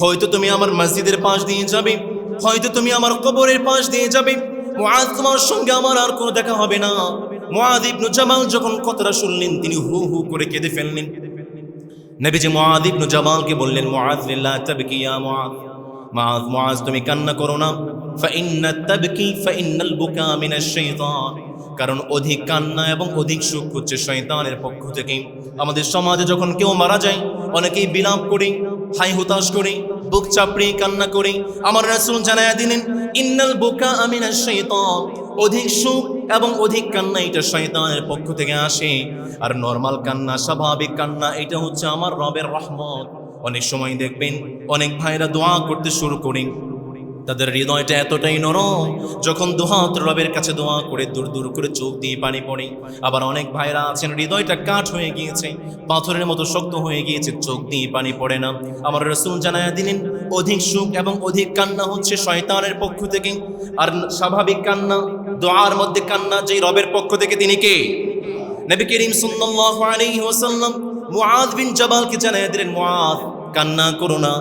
Speaker 1: হয়তো তুমি আমার মসজিদের পাশ দিয়ে যাবে, হয়তো তুমি আমার কবরের পাশ দিয়ে যাবে। মুআয, তোমার সঙ্গে আমার আর কোনো দেখা হবে না। মুআয ইবনে জামাল যখন কথাটা শুনলেন, তিনি হু হু করে কেঁদে ফেললেন। নবীজি মুআয ইবনে জামালকে বললেন, মুআয লা তাবকি ইয়া মুআয, মুআয তুমি কান্না করো না। ফাইন্নাত তাবকি ফাইন্নাল বুকা মিনাশ শাইতান, কারণ অধিক কান্না এবং অধিক সুখ হচ্ছে শয়তানের পক্ষ থেকে। আমাদের সমাজে যখন কেউ মারা যায় অনেকেই বিলাপ করে, হাই হুতাশ করে, বুক চাপড়ে কান্না করে। আমার রাসূল জানায়া দিলেন, ইন্নাল বুকা মিনাশ শাইতান, অধিক সুখ এবং অধিক কান্না এটা শয়তানের পক্ষ থেকে আসে। আর নরমাল কান্না, স্বাভাবিক কান্না, এটা হচ্ছে আমার রবের রহমত। অনেক সময় দেখবেন অনেক ভাইরা দোয়া করতে শুরু করেন, তাদের হৃদয়টা এতটাই নরম, যখন দুহাত রবের কাছে দোয়া করে দূর দূর করে চোখ দিয়ে পানি পড়ে। আবার অনেক ভাইরা আছেন হৃদয়টা কাঠ হয়ে গিয়েছে, পাথরের মতো শক্ত হয়ে গিয়েছে, চোখ দিয়ে পানি পড়ে না। আমার রাসূল জানায়া দিলেন, অধিক সুখ এবং অধিক কান্না হচ্ছে শয়তানের পক্ষ থেকে। আর স্বাভাবিক কান্না, দোয়ার মধ্যে কান্না, যেই রবের পক্ষ থেকে, তিনি কে? নবী করিম সাল্লাল্লাহু আলাইহি ওয়াসাল্লাম মুআয বিন জাবালকে জানায়া দিলেন, মুআয কান্না করো না,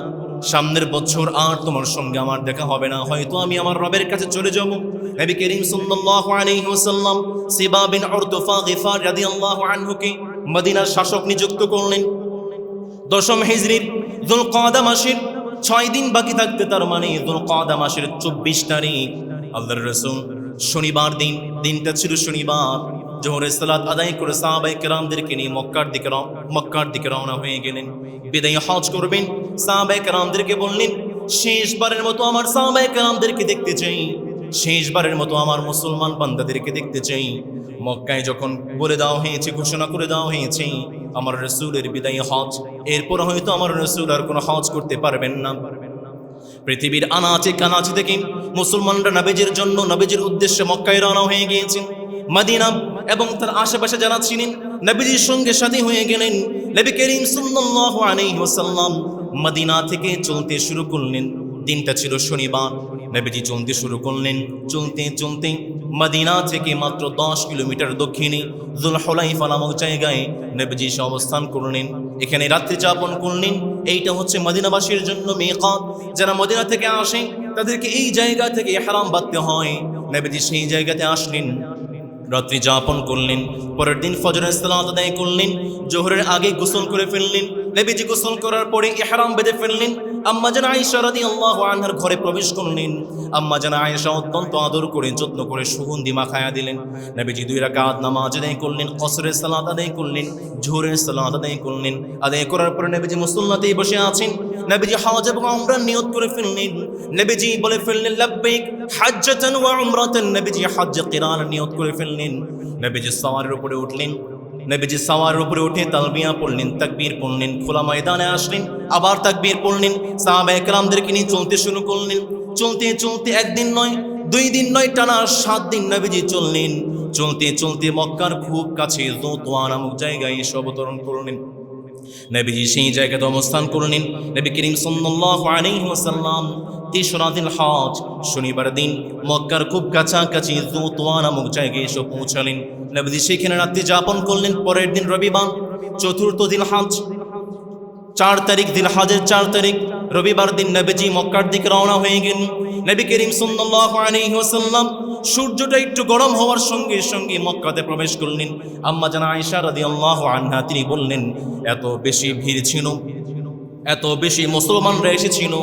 Speaker 1: সামনের বছর আর তোমার সঙ্গে আমার দেখা হবে না, হয়তো আমি আমার রবের কাছে চলে যাব। নবী করিম সাল্লাল্লাহু আলাইহি ওয়াসাল্লাম সিবা বিন উরতুফা গিফার রাদিয়াল্লাহু আনহুকে মদিনার শাসক নিযুক্ত করলেন। 10ম হিজরির যুলকাদা মাসের 6 দিন বাকি থাকতে, তার মানে যুলকাদা মাসের 24 তারিখ আল্লাহর রাসূল শনিবার দিনটা ছিল শনিবার, জোহরের সালাত আদায় করে সাহাবায়ে কেরামদেরকে নিয়ে মক্কার দিকে রওনা হয়ে গেলেন। বিদায়ী হজ করবেন। সাহাবায়ে কেরামদেরকে বললেন, শেষবারের মতো আমার সাহাবায়ে কেরামদেরকে দেখতে চাই, শেষবারের মতো আমার মুসলমান বান্দাদেরকে দেখতে চাই। মক্কায় যখন বলে দেওয়া হয়েছে, ঘোষণা করে দেওয়া হয়েছে আমার রাসূলের বিদায়ী হজ, এরপর হয়তো আমার রাসূল আর কোনো হজ করতে পারবেন না। পৃথিবীর আনাচে কানাচে থেকে মুসলমানরা নবীজির জন্য, নবীজির উদ্দেশ্যে মক্কায় রওনা হয়ে গিয়েছেন। মদিনা এবং তার আশেপাশে যারা ছিলেন নবীজির সঙ্গে সাথী হয়ে গেলেন। নবী করিম সাল্লাল্লাহু আলাইহি ওয়াসাল্লাম মদিনা থেকে চলতে শুরু করলেন। দিনটা ছিল শনিবার। নবীজি চলতে শুরু করলেন। চলতে চলতে মদিনা থেকে মাত্র 10 কিলোমিটার দক্ষিণে যুলহুলাইফা নামক জায়গায় নবীজি অবস্থান করলেন। এখানে রাত্রি যাপন করলেন। এইটা হচ্ছে মদিনাবাসীর জন্য মিকাত। যারা মদিনা থেকে আসে তাদেরকে এই জায়গা থেকে ইহরাম বাঁধতে হয়। নবীজি সেই জায়গাতে আসলেন, রাত্রি যাপন করলেন। পরের দিন ফজরের সালাত আদায় করলেন। জোহরের আগে গোসল করে ফেললেন। নবীজি গোসল করার পরে ইহরাম বেঁধে ফেললেন। আম্মা জান আয়েশা রাদিয়াল্লাহু আনহার ঘরে প্রবেশ করলেন। আম্মা জান আয়েশা অত্যন্ত আদর করে, যত্ন করে সুগন্ধি মাখায়া দিলেন। নবীজি 2 রাকাত নামাজ আদায় করলেন, কসরের সালাত আদায় করলেন, জোহরের সালাত আদায় করলেন। আদায় করার পরে নবীজি মুসল্লাতেই বসে আছেন। নবীজি হজ এবং উমরার নিয়ত করে ফেললেন। নবীজি বলে ফেললেন, লাব্বাইক হাজ্জাতান ওয়া উমরাতান। নবীজি হজ কিরান নিয়ত করে ফেললেন। নবীজি সাওয়ারের উপরে উঠলেন। নবীজি সাওয়ারের উপরে উঠে তালবিয়া পড়লেন, তাকবীর পড়লেন, খোলা ময়দানে আসলেন, আবার তাকবীর পড়লেন। সাহাবায়ে কেরামদেরকে নিয়ে চলতে শুরু করলেন। চলতে চলতে একদিন নয়, 2 দিন নয়, টানা 7 দিন নবীজি চললেন। চলতে চলতে মক্কার খুব কাছে যুতওয়া নামক জায়গায় এসে অবতরণ করলেন। নবীজি সেই জায়গাতে অবস্থান করলেন। নবী করিম সাল্লাল্লাহু আলাইহি ওয়াসাল্লাম তেসরা দিন হজ শনিবার দিন মক্কার খুব কাছাকাছি যুতওয়া নামক জায়গায় এসে পৌঁছালেন। নবীজি সেখানে রাত্রি যাপন করলেন। পরের দিন রবিবার, চতুর্থ দিন হজ, 4 তারিখ দিন হজের 4 তারিখ রবিবার দিন নবীজি মক্কার দিকে রওনা হয়ে গেলেন। নবী করিম সাল্লাল্লাহু আলাইহি ওয়াসাল্লাম সূর্যটা একটু গরম হওয়ার সঙ্গে সঙ্গে মক্কাতে প্রবেশ করলেন। আম্মা জানা আয়েশা রাদিয়াল্লাহু আনহা তিনি বললেন, এত বেশি ভিড় ছিল, এত বেশি মুসলমানরা এসেছিল,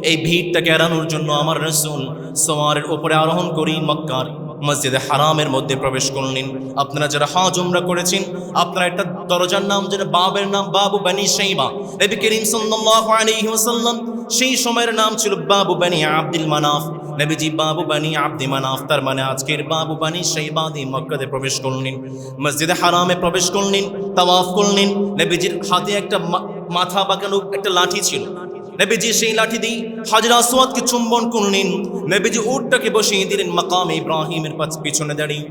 Speaker 1: এই ভিড়টাকে এড়ানোর জন্য আমার রাসূল সওয়ারের উপরে আরোহণ করি মক্কার মসজিদে হারামের মধ্যে প্রবেশ করলেন। আপনারা যারা হজ উমরা করেছেন, আপনারা একটা দরজার নাম, যেটা বাবের নাম বাবু বানি শাইবা। নবী করিম সাল্লাল্লাহু আলাইহি ওয়াসাল্লাম সেই সময়ের নাম ছিল বাবু বানি আব্দুল মানাফ। নবীজি বাবু বানি আব্দে মানাফ, তার মানে আজকের বাবু বানি শাইবা দিয়ে মক্কাতে প্রবেশ করলেন, মসজিদে হারামে প্রবেশ করলেন, তাওয়াফ করলেন। নবীজির হাতে একটা মাথা বাঁকানো একটা লাঠি ছিল। নবীজি সেই লাঠি দিয়ে হাজর আসওয়াদকে চুম্বন করলেন। নবীজি উটটাকে বসিয়ে দিলেন মাকামে ইব্রাহিমের পিছনে দাঁড়িয়ে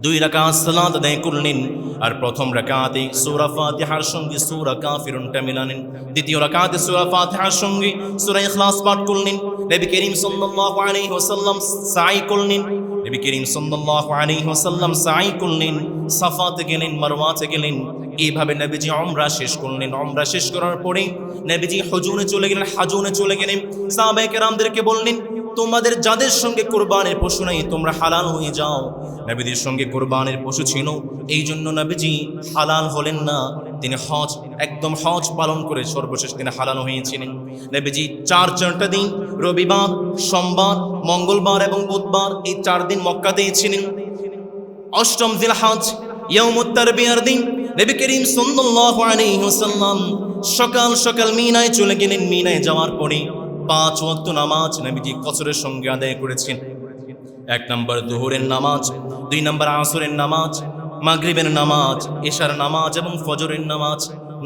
Speaker 1: 2 রাকাত সালাত আদায় করলেন। আর প্রথম রাকাতে সূরা ফাতিহার সঙ্গে সূরা কাফিরুনটা মিলালেন। দ্বিতীয় রাকাতে সূরা ফাতিহার সঙ্গে সূরা ইখলাস পাঠ করলেন। নবী করিম সাল্লাল্লাহু আলাইহি ওয়াসাল্লাম সাই করলেন। নবী করিম সাল্লাল্লাহু আলাইহি ওয়াসাল্লাম সাই করলেন, সাফাতে গেলেন, মারওয়াতে গেলেন। এইভাবে নবীজি উমরা শেষ করলেন। উমরা শেষ করার পরে নবীজি হুজুনে চলে গেলেন, হাজুনে চলে গেলেন। সাহাবায়ে কেরামদেরকে বললেন, তোমাদের যাদের সঙ্গে কোরবানের পশু নাই তোমরা হালাল হয়ে যাও। নবীদের সঙ্গে কোরবানের পশু ছিল, এই জন্য নবীজি হালাল হলেন না। তিনি হজ একদম হজ পালন করে সর্বশেষ তিনি হালাল হয়েছিলেন। নবীজি 4টা দিন, রবিবার, সোমবার, মঙ্গলবার এবং বুধবার, এই 4 দিন মক্কাতেই ছিলেন। 8ম জিলহজ ইয়াউমুত তারবিয়ার দিন নবী করিম সাল্লাল্লাহু আলাইহি ওয়াসাল্লাম সকাল সকাল মিনায় চলে গেলেন। মিনায় যাওয়ার পরে 5 ওয়াক্ত নামাজ নবীজি কসরের সঙ্গে আদায় করেছেন। 1 নম্বর দুহরের নামাজ, 2 নম্বর আসরের নামাজ, মাগরিবের নামাজ, ইশার নামাজ এবং ফজরের নামাজ।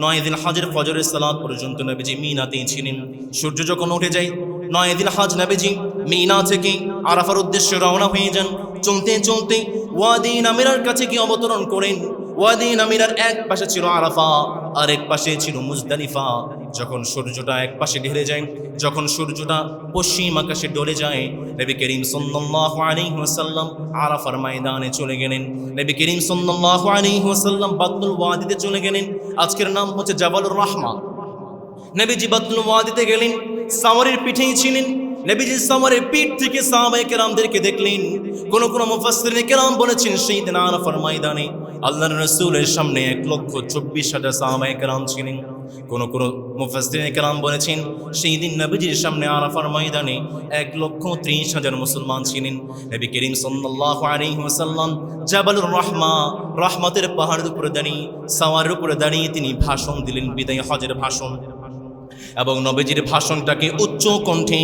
Speaker 1: 9 দিন হজের ফজরের সালাত পর্যন্ত নবীজি মিনাতেই ছিলেন। সূর্য যখন উঠে যায় 9 দিন হজ নবীজি মিনা থেকে আরাফার উদ্দেশ্যে রওনা হয়ে যান। চলতে চলতে ওয়াদি নামিরার কাছে গিয়ে অবতরণ করেন। ওয়াদি নামিরার এক পাশে ছিল আরাফা, আর এক পাশে ছিল মুজদালিফা। যখন সূর্যটা এক পাশে ঢেলে যায়, যখন সূর্যটা পশ্চিম আকাশে ডলে যায়, নবী করিম সাল্লাল্লাহু আলাইহি ওয়াসাল্লাম আরাফার ময়দানে চলে গেলেন। নবী করিম সাল্লাল্লাহু আলাইহি ওয়াসাল্লাম বাতুল ওয়াদিতে চলে গেলেন। আজকের নাম হচ্ছে জাবালুর রাহমা। নবীজি বাতুল ওয়াদিতে গেলেন, সাওয়ারের পিঠেই ছিলেন। নবীজি সাওয়ারের পিঠ থেকে সাহাবায়ে কেরামদেরকে দেখলেন। কোন কোন মুফাসসিরিনে কেরাম বলেছেন সেই দিন আরাফার ময়দানে আল্লাহর রাসূলের সামনে 1,24,000 সাহাবায়ে কেরাম ছিলেন। কোন কোন মুফাসসিরিনে কেরাম বলেছেন সেই দিন নবীজির সামনে আরাফার ময়দানে 1,30,000 মুসলমান ছিলেন। নবী করিম সাল্লাল্লাহু আলাইহি ওয়াসাল্লাম জাবালুর রাহমা, রহমতের পাহাড়ের উপরে দাঁড়িয়ে, সাওয়ারের উপরে দাঁড়িয়ে তিনি ভাষণ দিলেন, বিদায় হজের ভাষণ। এবং নবীজির ভাষণটাকে উচ্চ কণ্ঠে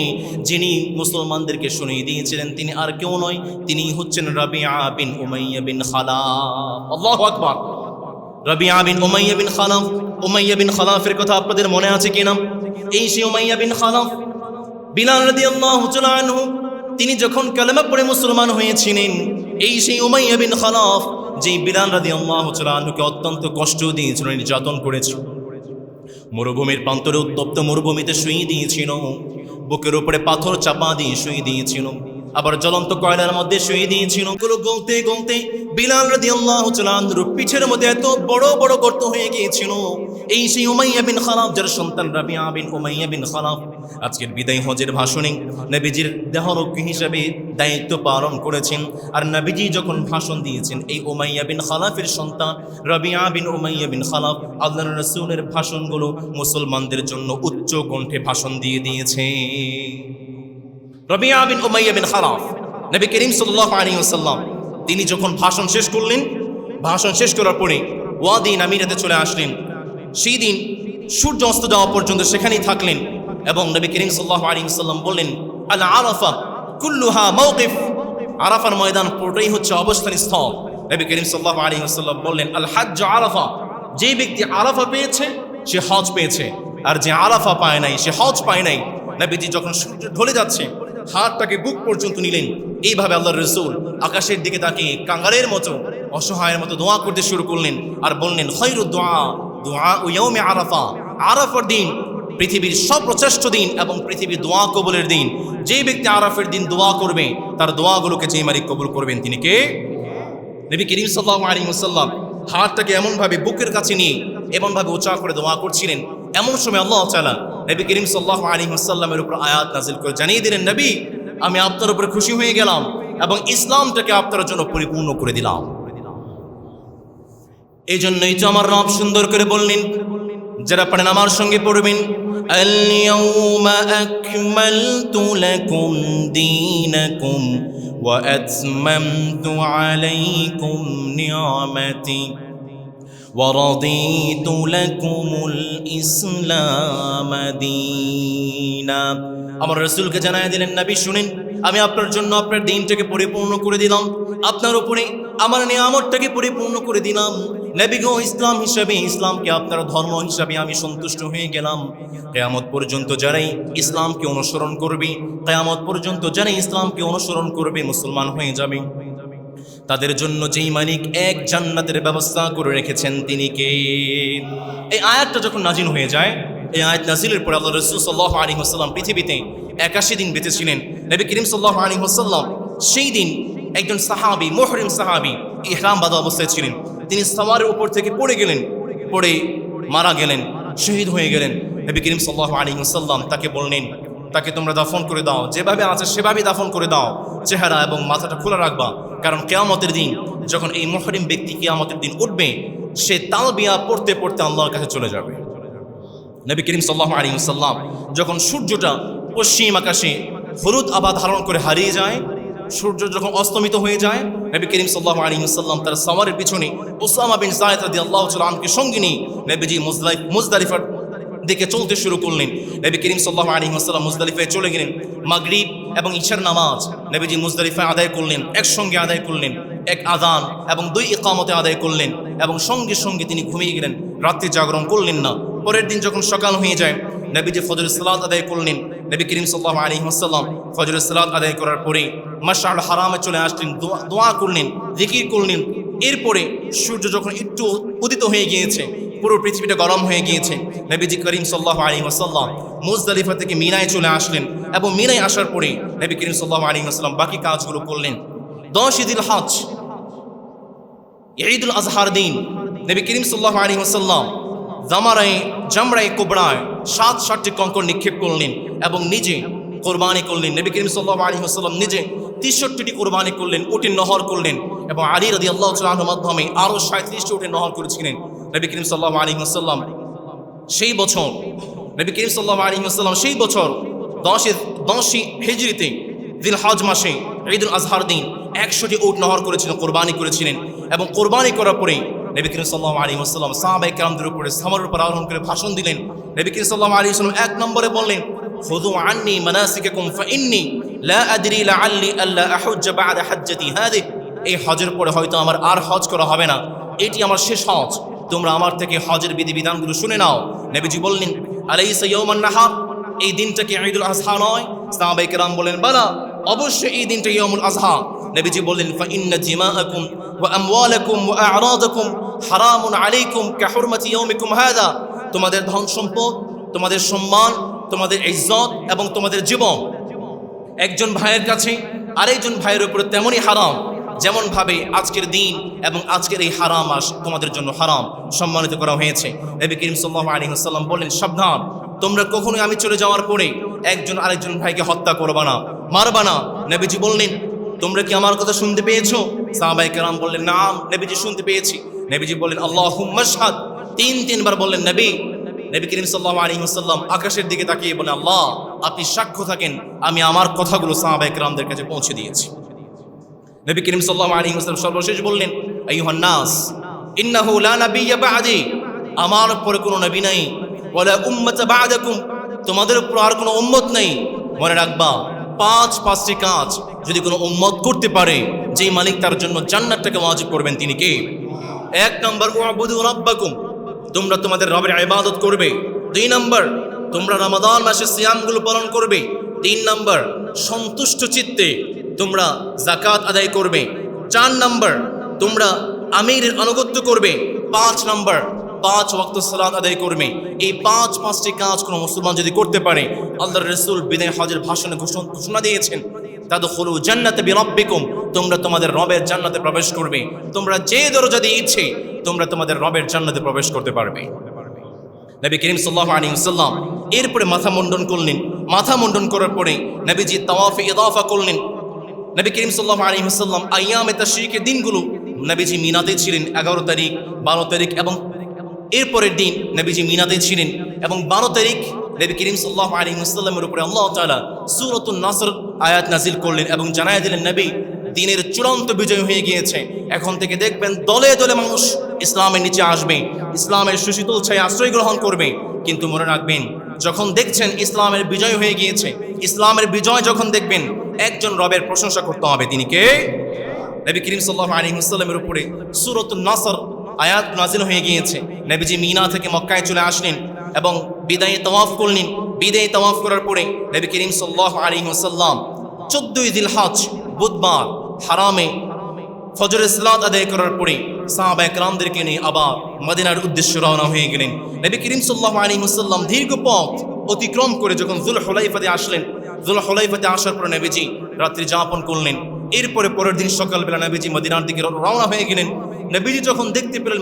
Speaker 1: যিনি মুসলমানদেরকে শুনিয়ে দিয়েছিলেন তিনি আর কেউ নয়, তিনি হচ্ছেন রাবিআ বিন উমাইয়া বিন খালাফ। আল্লাহু আকবার। রাবিআ বিন উমাইয়া বিন খালাফ। উমাইয়া বিন খালাফের কথা আপনাদের মনে আছে কিনা? এই সেই উমাইয়া বিন খালাফ বিলাল রাদিয়াল্লাহু তাআলা আনহু তিনি যখন কালেমা পড়ে মুসলমান হয়েছিলেন, এই সেই উমাইয়া বিন খালাফ যে বিলাল রাদিয়াল্লাহু তাআলা আনহুকে অত্যন্ত কষ্ট দিয়েছিল, নির্যাতন করেছিল। মরুভূমির প্রান্তরে উত্তপ্ত মরুভূমিতে শুইয়ে দিয়েছিল, বুকের উপরে পাথর চাপা দিয়ে শুইয়ে দিয়েছিল, আবার জ্বলন্ত কয়লার মধ্যে শুইয়ে দিয়েছিল। গলতে গলতে বিলাল রাদিয়াল্লাহু তাআলা আনহুর পিঠের মধ্যে এত বড় বড় গর্ত হয়ে গিয়েছিল। এই সেই উমাইয়া বিন খালাফ যার সন্তান রাবিআ বিন উমাইয়া বিন খালাফ আজকের বিদায় হজের ভাষণে নবীজির দেহরক্ষী হিসেবে দায়িত্ব পালন করেছেন। আর নবীজি যখন ভাষণ দিয়েছেন, এই উমাইয়া বিন খালাফের সন্তান রাবিআ বিন উমাইয়া বিন খালাফ আল্লাহর রাসূলের ভাষণগুলো মুসলমানদের জন্য উচ্চ কণ্ঠে ভাষণ দিয়ে দিয়েছে। রাবিআ বিন উমাইয়া বিন খালাফ নবী করিম সাল্লাল্লাহু আলাইহি ওয়াসাল্লাম তিনি যখন ভাষণ শেষ করলেন, ভাষণ শেষ করার পরে ওয়াদি নামিরাতে চলে আসলেন। সেই দিন সূর্য অস্ত যাওয়া পর্যন্ত সেখানেই থাকলেন এবং নবী করিম সাল্লাল্লাহু আলাইহি ওয়াসাল্লাম বললেন, আল আরাফা কুল্লুহা মাওকিফ। আরাফার ময়দান পুরোটাই হচ্ছে অবস্থান স্থল। নবী করিম সাল্লাল্লাহু আলাইহি ওয়াসাল্লাম বললেন, আল হজ্জ আরাফা। যে ব্যক্তি আরাফা পেয়েছে সে হজ পেয়েছে, আর যে আরাফা পায় নাই সে হজ পায় নাই। নবীজি যখন সূর্য ঢলে যাচ্ছে হাতটাকে বুক পর্যন্ত নিলেন। এইভাবে আল্লাহর রাসূল আকাশের দিকে তাকিয়ে কাঙ্গালের মতো অসহায়ের মতো দোয়া করতে শুরু করলেন আর বললেন, খায়রুদ দুআ দুআ ইয়াউমে আরাফা, আরাফার দিন পৃথিবীর সর্বশ্রেষ্ঠ দিন এবং পৃথিবীর দোয়া কবুলের দিন। যে ব্যক্তি আরাফের দিন দোয়া করবে তার দোয়াগুলোকে যে মালিক কবুল করবেন তিনি কে? নবী করিম সাল্লাল্লাহু আলাইহি ওয়াসাল্লাম হাতটাকে এমনভাবে বুকের কাছে নিয়ে এমনভাবে উঁচা করে দোয়া করছিলেন। এমন সময় আল্লাহ তাআলা নবী করিম সাল্লাল্লাহু আলাইহি ওয়াসাল্লামের উপর আয়াত নাযিল করে জানিয়ে দিলেন, নবী আমি আপনার উপর খুশি হয়ে গেলাম এবং ইসলামটাকে আপনার জন্য পরিপূর্ণ করে দিলাম। এই জন্যই তো আমার রব সুন্দর করে বললেন, যারা পড়েন আমার সঙ্গে পড়বেন, আল-ইয়াউমা আকমালতু লাকুম দীনাকুম ওয়া আতমামতু আলাইকুম নি'মাতি ওয়া রাদিতু লাকুমুল ইসলাম দীনা। আমার রাসূলকে জানায় দিলেন, নবী শুনেন, আমি আপনার জন্য আপনার দিনটাকে পরিপূর্ণ করে দিলাম, আপনার উপরে আমার নিয়ামতটাকে পরিপূর্ণ করে দিলাম। নবী গো, ইসলাম হিসাবে, ইসলামকে আপনার ধর্ম হিসাবে আমি সন্তুষ্ট হয়ে গেলাম। কিয়ামত পর্যন্ত যারাই ইসলামকে অনুসরণ করবে, কিয়ামত পর্যন্ত যারাই ইসলামকে অনুসরণ করবে, মুসলমান হয়ে যাবে, তাদের জন্য যেই মালিক এক জান্নাতের ব্যবস্থা করে রেখেছেন তিনি কে? এই আয়াতটা যখন নাজিল হয়ে যায়, এই আয়াত নাজিলের পরে আল্লাহ রাসূল সাল্লাল্লাহু আলাইহি ওয়াসাল্লাম পৃথিবীতে 81 দিন বেঁচে ছিলেন। নবী করিম সাল্লাল্লাহু আলাইহি ওয়াসাল্লাম সেই দিন একজন সাহাবী, মুহরিম সাহাবী, ইহরাম বাঁধা অবস্থায় ছিলেন। তিনি সাওয়ারের উপর থেকে পড়ে গেলেন, পড়ে মারা গেলেন, শহীদ হয়ে গেলেন। নবী করিম সাল্লাল্লাহু আলাইহি ওয়াসাল্লাম তাকে বললেন, তাকে তোমরা দাফন করে দাও, যেভাবে আছে সেভাবেই দাফন করে দাও, চেহারা এবং মাথাটা খোলা রাখবা, কারণ কিয়ামতের দিন যখন এই মুহরিম ব্যক্তি কিয়ামতের দিন উঠবে, সে তালবিয়া পড়তে পড়তে আল্লাহর কাছে চলে যাবে। নবী করিম সাল্লাল্লাহু আলাইহি ওয়াসাল্লাম যখন সূর্যটা পশ্চিম আকাশে হলুদ আভা ধারণ করে হারিয়ে যায়, সূর্য যখন অস্তমিত হয়ে যায়, নবী করিম সাল্লাল্লাহু আলাইহি ওয়াসাল্লাম তার সাওয়ারের পিছনে উসামা বিন যায়েদ রাদিয়াল্লাহু তাআলা আনহুকে সঙ্গে নিয়ে নবীজি মুজদালিফার দিকে চলতে শুরু করলেন। নবী করিম সাল্লাল্লাহু আলাইহি ওয়াসাল্লাম মুজদালিফায় চলে গেলেন। মাগরিব এবং ইশার নামাজ নবীজি মুজদালিফায় আদায় করলেন, একসঙ্গে আদায় করলেন, এক আযান এবং 2 ইকামতে আদায় করলেন এবং সঙ্গে সঙ্গে তিনি ঘুমিয়ে গেলেন, রাত্রি জাগরণ করলেন না। পরের দিন যখন সকাল হয়ে যায়, নবীজি ফজরের সালাত আদায় করলেন। নবী করিম সাল্লাল্লাহু আলাইহি ওয়াসাল্লাম ফজরের সালাত আদায় করার পরে মাশআল হারামে চলে আসলেন, দোয়া করলেন, জিকির করলেন। এরপরে সূর্য যখন একটু উদিত হয়ে গিয়েছে, পুরো পৃথিবীটা গরম হয়ে গিয়েছে, নবীজি করিম সাল্লাল্লাহু আলাইহি ওয়াসাল্লাম মুজদালিফা থেকে মিনায় চলে আসলেন এবং মিনায় আসার পরে নবী করিম সাল্লাল্লাহু আলাইহি ওয়াসাল্লাম বাকি কাজগুলো করলেন। 10 ঈদুল হজ, ঈদুল আজহার দিন নবী করিম সাল্লাল্লাহু আলাইহি ওয়াসাল্লাম জামরায়ে কুবরায় 7টি কঙ্কর নিক্ষেপ করলেন এবং নিজে কোরবানি করলেন। নবী করিম সাল্লাল্লাহু আলাইহি ওয়াসাল্লাম নিজে 63টি কোরবানি করলেন, উটের নহর করলেন এবং আলী রাদিয়াল্লাহু তাআলা আনহুর মাধ্যমে আরো 37টি উটের নহর করেছিলেন। নবী করিম সাল্লাল্লাহু আলাইহি ওয়াসাল্লাম সেই বছর, নবী করিম সাল্লাল্লাহু আলাইহি ওয়াসাল্লাম সেই বছর 10 হিজরিতে জিলহজ মাসে ঈদুল আজহার দিন 100টি উট নহর করেছিলেন, কোরবানি করেছিলেন এবং কোরবানি করার পরে নবী করিম সাল্লাল্লাহু আলাইহি ওয়াসাল্লাম সাহাবায়ে কেরামদের উপরে সামরের উপর আরোহণ করে ভাষণ দিলেন। নবী করিম সাল্লাল্লাহু আলাইহি ওয়াসাল্লাম 1 নম্বরে বললেন, খুযু আন্নী মানাসিকাকুম ফাইন্নী লা আদরি লাআল্লি আল্লা আহুজ্জা বা'দা হাজ্জাতি হাযিহি। এই হজের পরে হয়তো আমার আর হজ করা হবে না, এটি আমার শেষ হজ, তোমরা আমার থেকে হজের বিধিবিধানগুলো শুনে নাও। নবীজি বললেন, আলাইসা ইয়াউমান নাহার, এই দিনটা কি ঈদুল আজহা নয়? সাহাবায়ে কেরাম বলেন, বালা, অবশ্যই এই দিনটা ইয়াউমুল আজহা। নবীজি বললেন, ফাইন্না জিমাআকুম ওয়া আমওয়ালাকুম ওয়া আ'রাদাকুম হারামুন আলাইকুম কাহুরমাতি ইয়াউমিকুম হাযা। তোমাদের ধন সম্পদ, তোমাদের সম্মান, তোমাদের ইজ্জত এবং তোমাদের জীবন একজন ভাইয়ের কাছে আরেকজন ভাইয়ের উপর তেমনই হারাম, যেমন ভাবে আজকের দিন এবং আজকের এই হারাম মাস তোমাদের জন্য হারাম সম্মানিত করা হয়েছে। নবী করিম সাল্লাল্লাহু আলাইহি ওয়াসাল্লাম বলেন, সাবধান, তোমরা কখনোই আমি চলে যাওয়ার পরে একজন আরেকজন ভাইকে হত্যা করবা না, মারবা না। নবীজি বললেন, তোমরা কি আমার কথা শুনতে পেয়েছো? সাহাবায়ে কেরাম বললেন, নাম নবীজি, শুনতে পেয়েছি। নবীজি বললেন, আল্লাহুম্মা শাহাদ, 3বার বললেন নবী। নবী করিম সাল্লাল্লাহু আলাইহি ওয়াসাল্লাম আকাশের দিকে তাকিয়ে বলেন, আল্লাহ আপনি সাক্ষ্য থাকেন আমি আমার কথাগুলো সাহাবায়ে কেরামদের কাছে পৌঁছে দিয়েছি। নবী করিম সাল্লাল্লাহু আলাইহি ওয়াসাল্লাম সর্বশেষ বললেন, আইয়ুহান নাস ইন্নাহু লা নাবিয়্যা বা'দি, আমার পরে কোনো নবী নাই, ওয়ালা উম্মাতা বা'দাকুম, তোমাদের উপর আর কোনো উম্মত নেই। মনে রাখবা, 5টি কাজ যদি কোনো উম্মত করতে পারে, যেই মালিক তার জন্য জান্নাতটাকে ওয়াজিব করবেন তিনি কে? 1 নম্বর, উ'বুদু রাব্বাকুম, তোমরা তোমাদের রবের ইবাদত করবে। 2 নম্বর, তোমরা রমাদান মাসে সিয়ামগুলো পালন করবে। 3 নম্বর, সন্তুষ্ট চিত্তে তোমরা যাকাত আদায় করবে। 4 নম্বর, তোমরা আমিরের আনুগত্য করবে। 5 নম্বর, 5 ওয়াক্ত সালাত আদায় করবে। এই পাঁচটি কাজ কোনো মুসলমান যদি করতে পারে, আল্লাহর রাসূল বিদায় হজের ভাষণে ঘোষণা দিয়েছেন, তাদখুলু জান্নাতা বিরাব্বিকুম, তোমরা তোমাদের রবের জান্নাতে প্রবেশ করবে। তোমরা যে দরজা দিয়ে ইচ্ছে তোমরা তোমাদের রবের জান্নাতে প্রবেশ করতে পারবে। নবী করিম সাল্লাল্লাহু আলাইহি ওয়াসাল্লাম এরপরে মাথা মুন্ডন করলেন। মাথা মুন্ডন করার পরে নবীজি তাওয়াফে ইদাফা করলেন। নবী করিম সাল্লাল্লাহু আলাইহি ওয়াসাল্লাম আইয়ামে তাশরিকের দিনগুলো নবীজি মিনাতে ছিলেন 11 তারিখ, 12 তারিখ এবং এরপরের দিন নবীজি মিনাতে ছিলেন এবং 12 তারিখ নবী করিম সাল্লাল্লাহু আলাইহি ওয়াসাল্লামের উপরে আল্লাহ তাআলা সূরাতুন নাসর আয়াত নাজিল করলেন এবং জানায় দিলেন, নবী দিনের চূড়ান্ত বিজয় হয়ে গিয়েছে। এখন থেকে দেখবেন দলে দলে মানুষ ইসলামের নিচে আসবে, ইসলামের সুশীতল ছায়া আশ্রয় গ্রহণ করবে। কিন্তু মনে রাখবেন, যখন দেখছেন ইসলামের বিজয় হয়ে গিয়েছে, ইসলামের বিজয় যখন দেখবেন, একজন রবের প্রশংসা করতে হবে। তিনি কে? নবী করিম সাল্লাল্লাহু আলাইহি ওয়াসাল্লামের উপরে সূরাতুন নাসর আয়াত নাজিল হয়ে গিয়েছে। নবীজি মিনা থেকে মক্কায় চলে আসলেন এবং বিদায়ে তাওয়াফ করলেন। বিদায়ে তাওয়াফ করার পরে নবী করিম সাল্লাল্লাহু আলাইহি ওয়াসাল্লাম 14 জিলহজ বুধবার হারামে ফজরের সালাত আদায় করার পরে সাহাবায়ে কেরামদেরকে নিয়ে আবার মদিনার উদ্দেশ্যে রওনা হয়ে গেলেন। নবী করিম সাল্লাল্লাহু আলাইহি ওয়াসাল্লাম দীর্ঘ পথ অতিক্রম করে যখন যুলহুলাইফাতে আসলেন, যুলহুলাইফাতে আসার পর নবীজি রাত্রি যাপন করলেন। এরপরে পরের দিন সকালবেলা নবীজি মদিনার দিকে রওনা হয়ে গেলেন। নবীজি যখন দেখতে পেলেন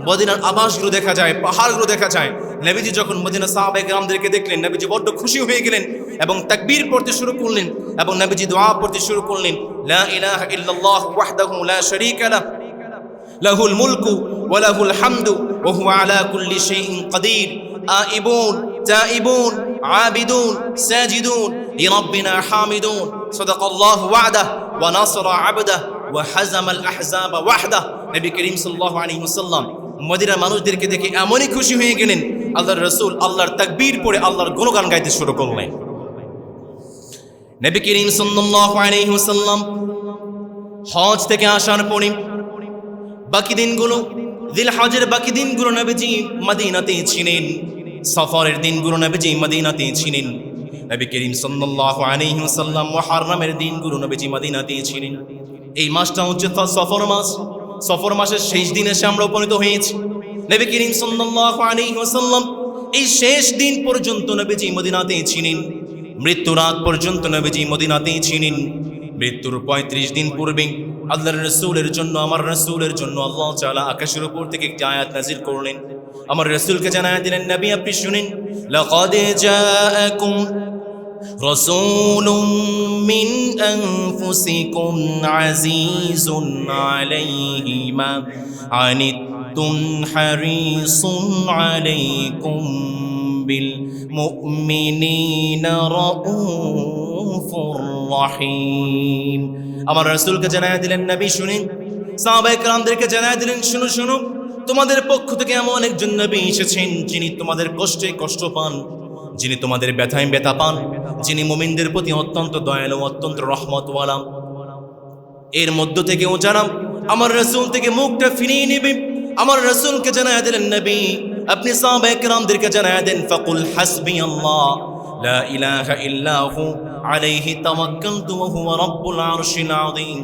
Speaker 1: মদিনার আবাসগুলো দেখা যায়, পাহাড়গুলো দেখা যায়, নবীজি যখন মদিনা সাহাবায়ে কেরামদেরকে দেখলেন, নবীজি বড্ড খুশি হয়ে গেলেন এবং তাকবীর পড়তে শুরু করলেন এবং নবীজি দোয়া পড়তে শুরু করলেন, লা ইলাহা ইল্লাল্লাহ ওয়াহদাহু লা শারীকা লাহু লাহুল মুলকু ওয়া লাহুল হামদু ওয়া হুয়া আলা কুল্লি শাইইন কাদির আইবুন তাইবুন আবিদুন সাজিদুন লিরাব্বিনা হামিদুন সাদাকাল্লাহু ওয়া'দাহু ওয়া নাসরা 'আবদাহু ওয়া হাযামাল আহজাবা ওয়াহদাহু। নবী করিম সাল্লাল্লাহু আলাইহি ওয়াসাল্লাম মদিনার মানুষদেরকে দেখে এমনই খুশি হয়ে গেলেন, আল্লাহর রাসূল আল্লাহর তাকবীর পড়ে আল্লাহর গুণগান গাইতে শুরু করলেন। নবী করিম সাল্লাল্লাহু আলাইহি ওয়াসাল্লাম হজ থেকে আসার পরে বাকি দিনগুলো, জিলহজের বাকি দিনগুলো নবীজি মদিনাতেই ছিলেন। সফরের দিনগুলো নবীজি মদিনাতেই ছিলেন। নবী করিম সাল্লাল্লাহু আলাইহি ওয়াসাল্লাম মুহররমের দিনগুলো নবীজি মদিনাতেই ছিলেন। এই মাসটা হচ্ছে সফর মাস। সফর মাসের শেষ দিনে এসে আমরা উপনীত হয়েছি। নবী করিম সাল্লাল্লাহু আলাইহি ওয়াসাল্লাম এই শেষ দিন পর্যন্ত নবীজি মদিনাতেই ছিলেন। মৃত্যুর রাত পর্যন্ত নবীজি মদিনাতেই ছিলেন। মৃত্যুর 35 দিন পূর্বে আল্লাহর রাসূলের জন্য, আমার রাসূলের জন্য আল্লাহ তাআলা আকাশের উপর থেকে একটি আয়াত নাযিল করলেন। আমার রাসূলকে জানায় দিলেন, নবী আপনি শুনেন, লাকাদ জাআকুম রাসূলুম মিন আনফুসিকুম আজিজুন আলাইহি মা আনিতুম হারিসুন আলাইকুম বিল মুমিনিনা রাউফুর রহিম। আমার রাসূলকে জানায় দিলেন, নবী শুনেন। সাহাবায়ে কেরামদেরকে জানায় দিলেন, শুনো শুনো, তোমাদের পক্ষ থেকে এমন একজন নবী এসেছেন যিনি তোমাদের কষ্টে কষ্ট পান, যিনি তোমাদের ব্যথায় ব্যথা পান, যিনি মুমিনদের প্রতি অত্যন্ত দয়ালু, অত্যন্ত রহমতওয়ালা। এর মধ্য থেকেও যারা আমার রাসূল থেকে মুখটা ফিরিয়ে নেবে, আমার রাসূলকে জানায় দিলেন, নবী আপনি সাহাবায়ে কেরামদেরকে জানায় দেন, ফাকুল হাসবিয়াল্লাহ লা ইলাহা ইল্লা হু আলাইহি তাওয়াক্কালতু ওয়া হুয়া রাব্বুল আরশিল আযীম।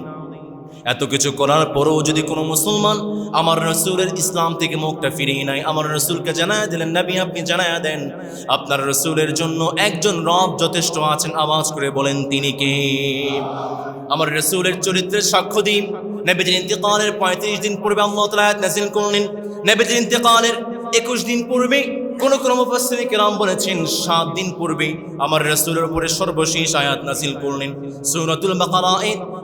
Speaker 1: এত কিছু করার পরেও যদি কোনো মুসলমান আমার রাসূলের ইসলাম থেকে মুখটা ফিরিয়ে নেয়, আমার রাসূলকে জানায় দিলেন, নবী আপনি জানায় দেন আপনার রাসূলের জন্য একজন রব যথেষ্ট আছেন। আওয়াজ করে বলেন, তিনি কে? আমার রাসূলের চরিত্রের সাক্ষ্য দিন। নবীজির ইন্তেকালের 35 দিন পূর্বে আল্লাহ তাআলা আয়াত নাযিল করলেন। নবীজির ইন্তেকালের 21 দিন পূর্বে কোন মুফাসসিরিন কিরাম বলেছেন 7 দিন পূর্বে আমার রাসূলের উপরে সর্বশেষ আয়াত নাযিল করলেন। সূরাতুল বাকারা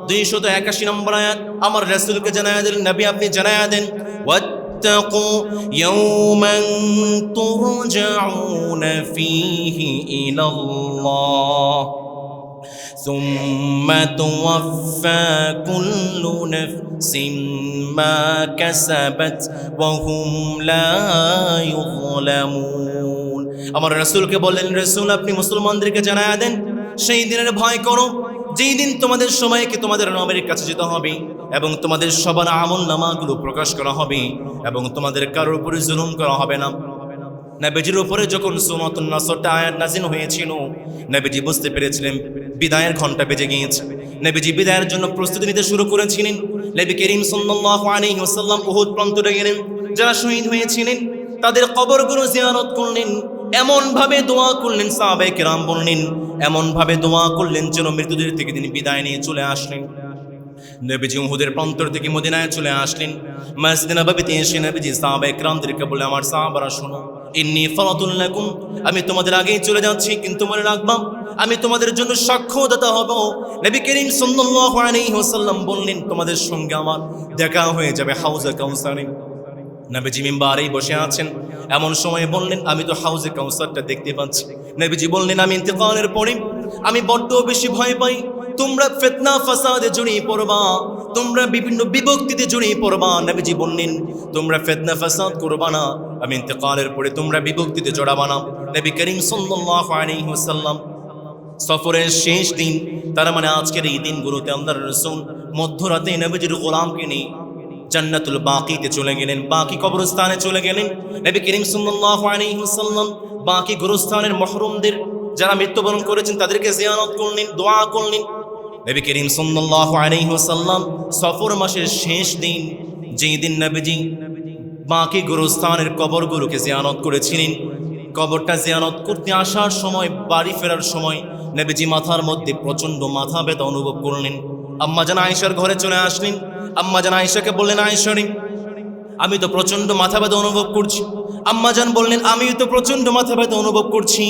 Speaker 1: 281 নম্বর আয়াত। আমার রাসূলকে জানায়া দিলেন, নবী আপনি জানায়া দেন, ওয়াত্তাকু ইয়াওমান তুরজাউনা ফীহি ইলাল্লাহ ثم توفى كل نفس ما كسبت وهم لا يظلمون। আমার রাসূলকে বললেন, রাসূল আপনি মুসলমানদেরকে জানায়া দেন, সেই দিনের ভয় করো যেই দিন তোমাদের সময়কে তোমাদের রবের কাছে যেতে হবে এবং তোমাদের সবার আমলনামাগুলো প্রকাশ করা হবে এবং তোমাদের কারোর উপরে জুলুম করা হবে না। নবীজির উপরে যখন সূরাতুন নাসরটা আয়াত নাযিল হয়েছিল, নবীজি বুঝতে পেরেছিলেন বিদায়ের ঘন্টা বেজে গিয়েছে। নবীজি বিদায়ের জন্য প্রস্তুতি নিতে শুরু করেছিলেন। নবী করিম সাল্লাল্লাহু আলাইহি ওয়াসাল্লাম উহুদ প্রান্তরে গেলেন। যারা শহীদ হয়েছিলেন তাদের কবরগুলো জিয়ারত করলেন, এমন ভাবে দোয়া করলেন, সাহাবায়ে কেরাম বললেন এমন ভাবে দোয়া করলেন যেন মৃতদের থেকে তিনি বিদায় নিয়ে চলে আসলেন। নবীজি উহুদের প্রান্তর থেকে মদিনায় চলে আসলেন। মসজিদে নববীতে এসে নবীজি সাহাবায়ে কেরামদেরকে বলে, আমার সাহাবারা শোনো, ইন্নী ফারাতুল লাকুম, আমি তোমাদের আগেই চলে যাচ্ছি, কিন্তু মনে রাখবা আমি তোমাদের জন্য সাক্ষ্যদাতা হব। নবী করিম সাল্লাল্লাহু আলাইহি ওয়াসাল্লাম বললেন, তোমাদের সঙ্গে আমার দেখা হয়ে যাবে হাউজে কাউসারে। নবীজি মিম্বারেই বসে আছেন, এমন সময় বললেন, আমি তো হাউজে কাউসারটা দেখতে পাচ্ছি। নবীজি বললেন, আমি ইন্তেকালের পরে আমি বড্ড বেশি ভয় পাই তোমরা ফিতনা ফাসাদে জড়িয়ে পড়বা, তোমরা বিভিন্ন বিভক্তিতে জড়িয়ে পড়বা। নবীজি বললেন, তোমরা ফিতনা ফাসাদ করবা না, আমি ইন্তেকালের পরে তোমরা বিভক্তিতে জড়াবা না। নবী করিম সাল্লাল্লাহু আলাইহি ওয়াসাল্লাম সফরের শেষ দিন, তার মানে আজকের এই দিনগুলোতে আল্লাহর রাসূল মধ্যরাতে নবীজির গোলামকে নিয়ে জান্নাতুল বাকিতে চলে গেলেন, বাকি কবরস্থানে চলে গেলেন। নবী করিম সাল্লাল্লাহু আলাইহি ওয়াসাল্লাম বাকি গোরস্থানের মহরুমদের যারা মৃত্যুবরণ করেছেন তাদেরকে জিয়ারত করলেন, দোয়া করলেন। নবী করিম সাল্লাল্লাহু আলাইহি ওয়াসাল্লাম সফর মাসের শেষ দিন, যেই দিন নবীজি বাকি গোরস্থানের কবরগুলোকে জিয়ারত করেছিলেন, কবরটা জিয়ারত করতে আসার সময়, বাড়ি ফেরার সময় নবীজি মাথার মধ্যে প্রচন্ড মাথা ব্যথা অনুভব করলেন। আম্মা জান আয়েশার ঘরে চলে আসলেন। আম্মা জান আয়েশাকে বললেন, আয়েশা রে, আমি তো প্রচন্ড মাথা ব্যথা অনুভব করছি। আম্মা জান বললেন, আমিও তো প্রচন্ড মাথা ব্যথা অনুভব করছি।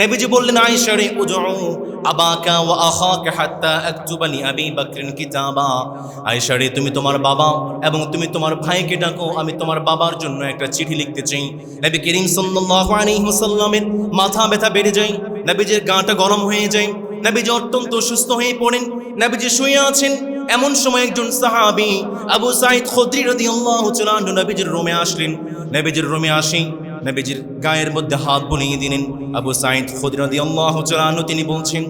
Speaker 1: নবীজি বললেন, আয়েশা রে, উদউ আবাকা ওয়া আখাকা হাত্তা আকতুবা লি আবি বকরিন কিতাবা। আয়েশা রে, তুমি তোমার বাবা এবং তুমি তোমার ভাইকে ডাকো, আমি তোমার বাবার জন্য একটা চিঠি লিখতে চাই। নবী করিম সাল্লাল্লাহু আলাইহি ওয়াসাল্লামের মাথা ব্যথা বেড়ে যায়, নবীজির গাটা গরম হয়ে যায়, নবীজি অত্যন্ত অসুস্থ হয়ে পড়েন। নবীজি শুয়ে আছেন, এমন সময় একজন সাহাবী আবু সাঈদ খুদরি রাদিয়াল্লাহু তাআলা আনহু নবীজির রুমে আসলেন। নবীজির রুমে আসি নবীজির গায়ের মধ্যে হাত বুলিয়ে দিলেন। আবু সাঈদ খুদরি রাদিয়াল্লাহু তাআলা আনহু তিনি বলছেন,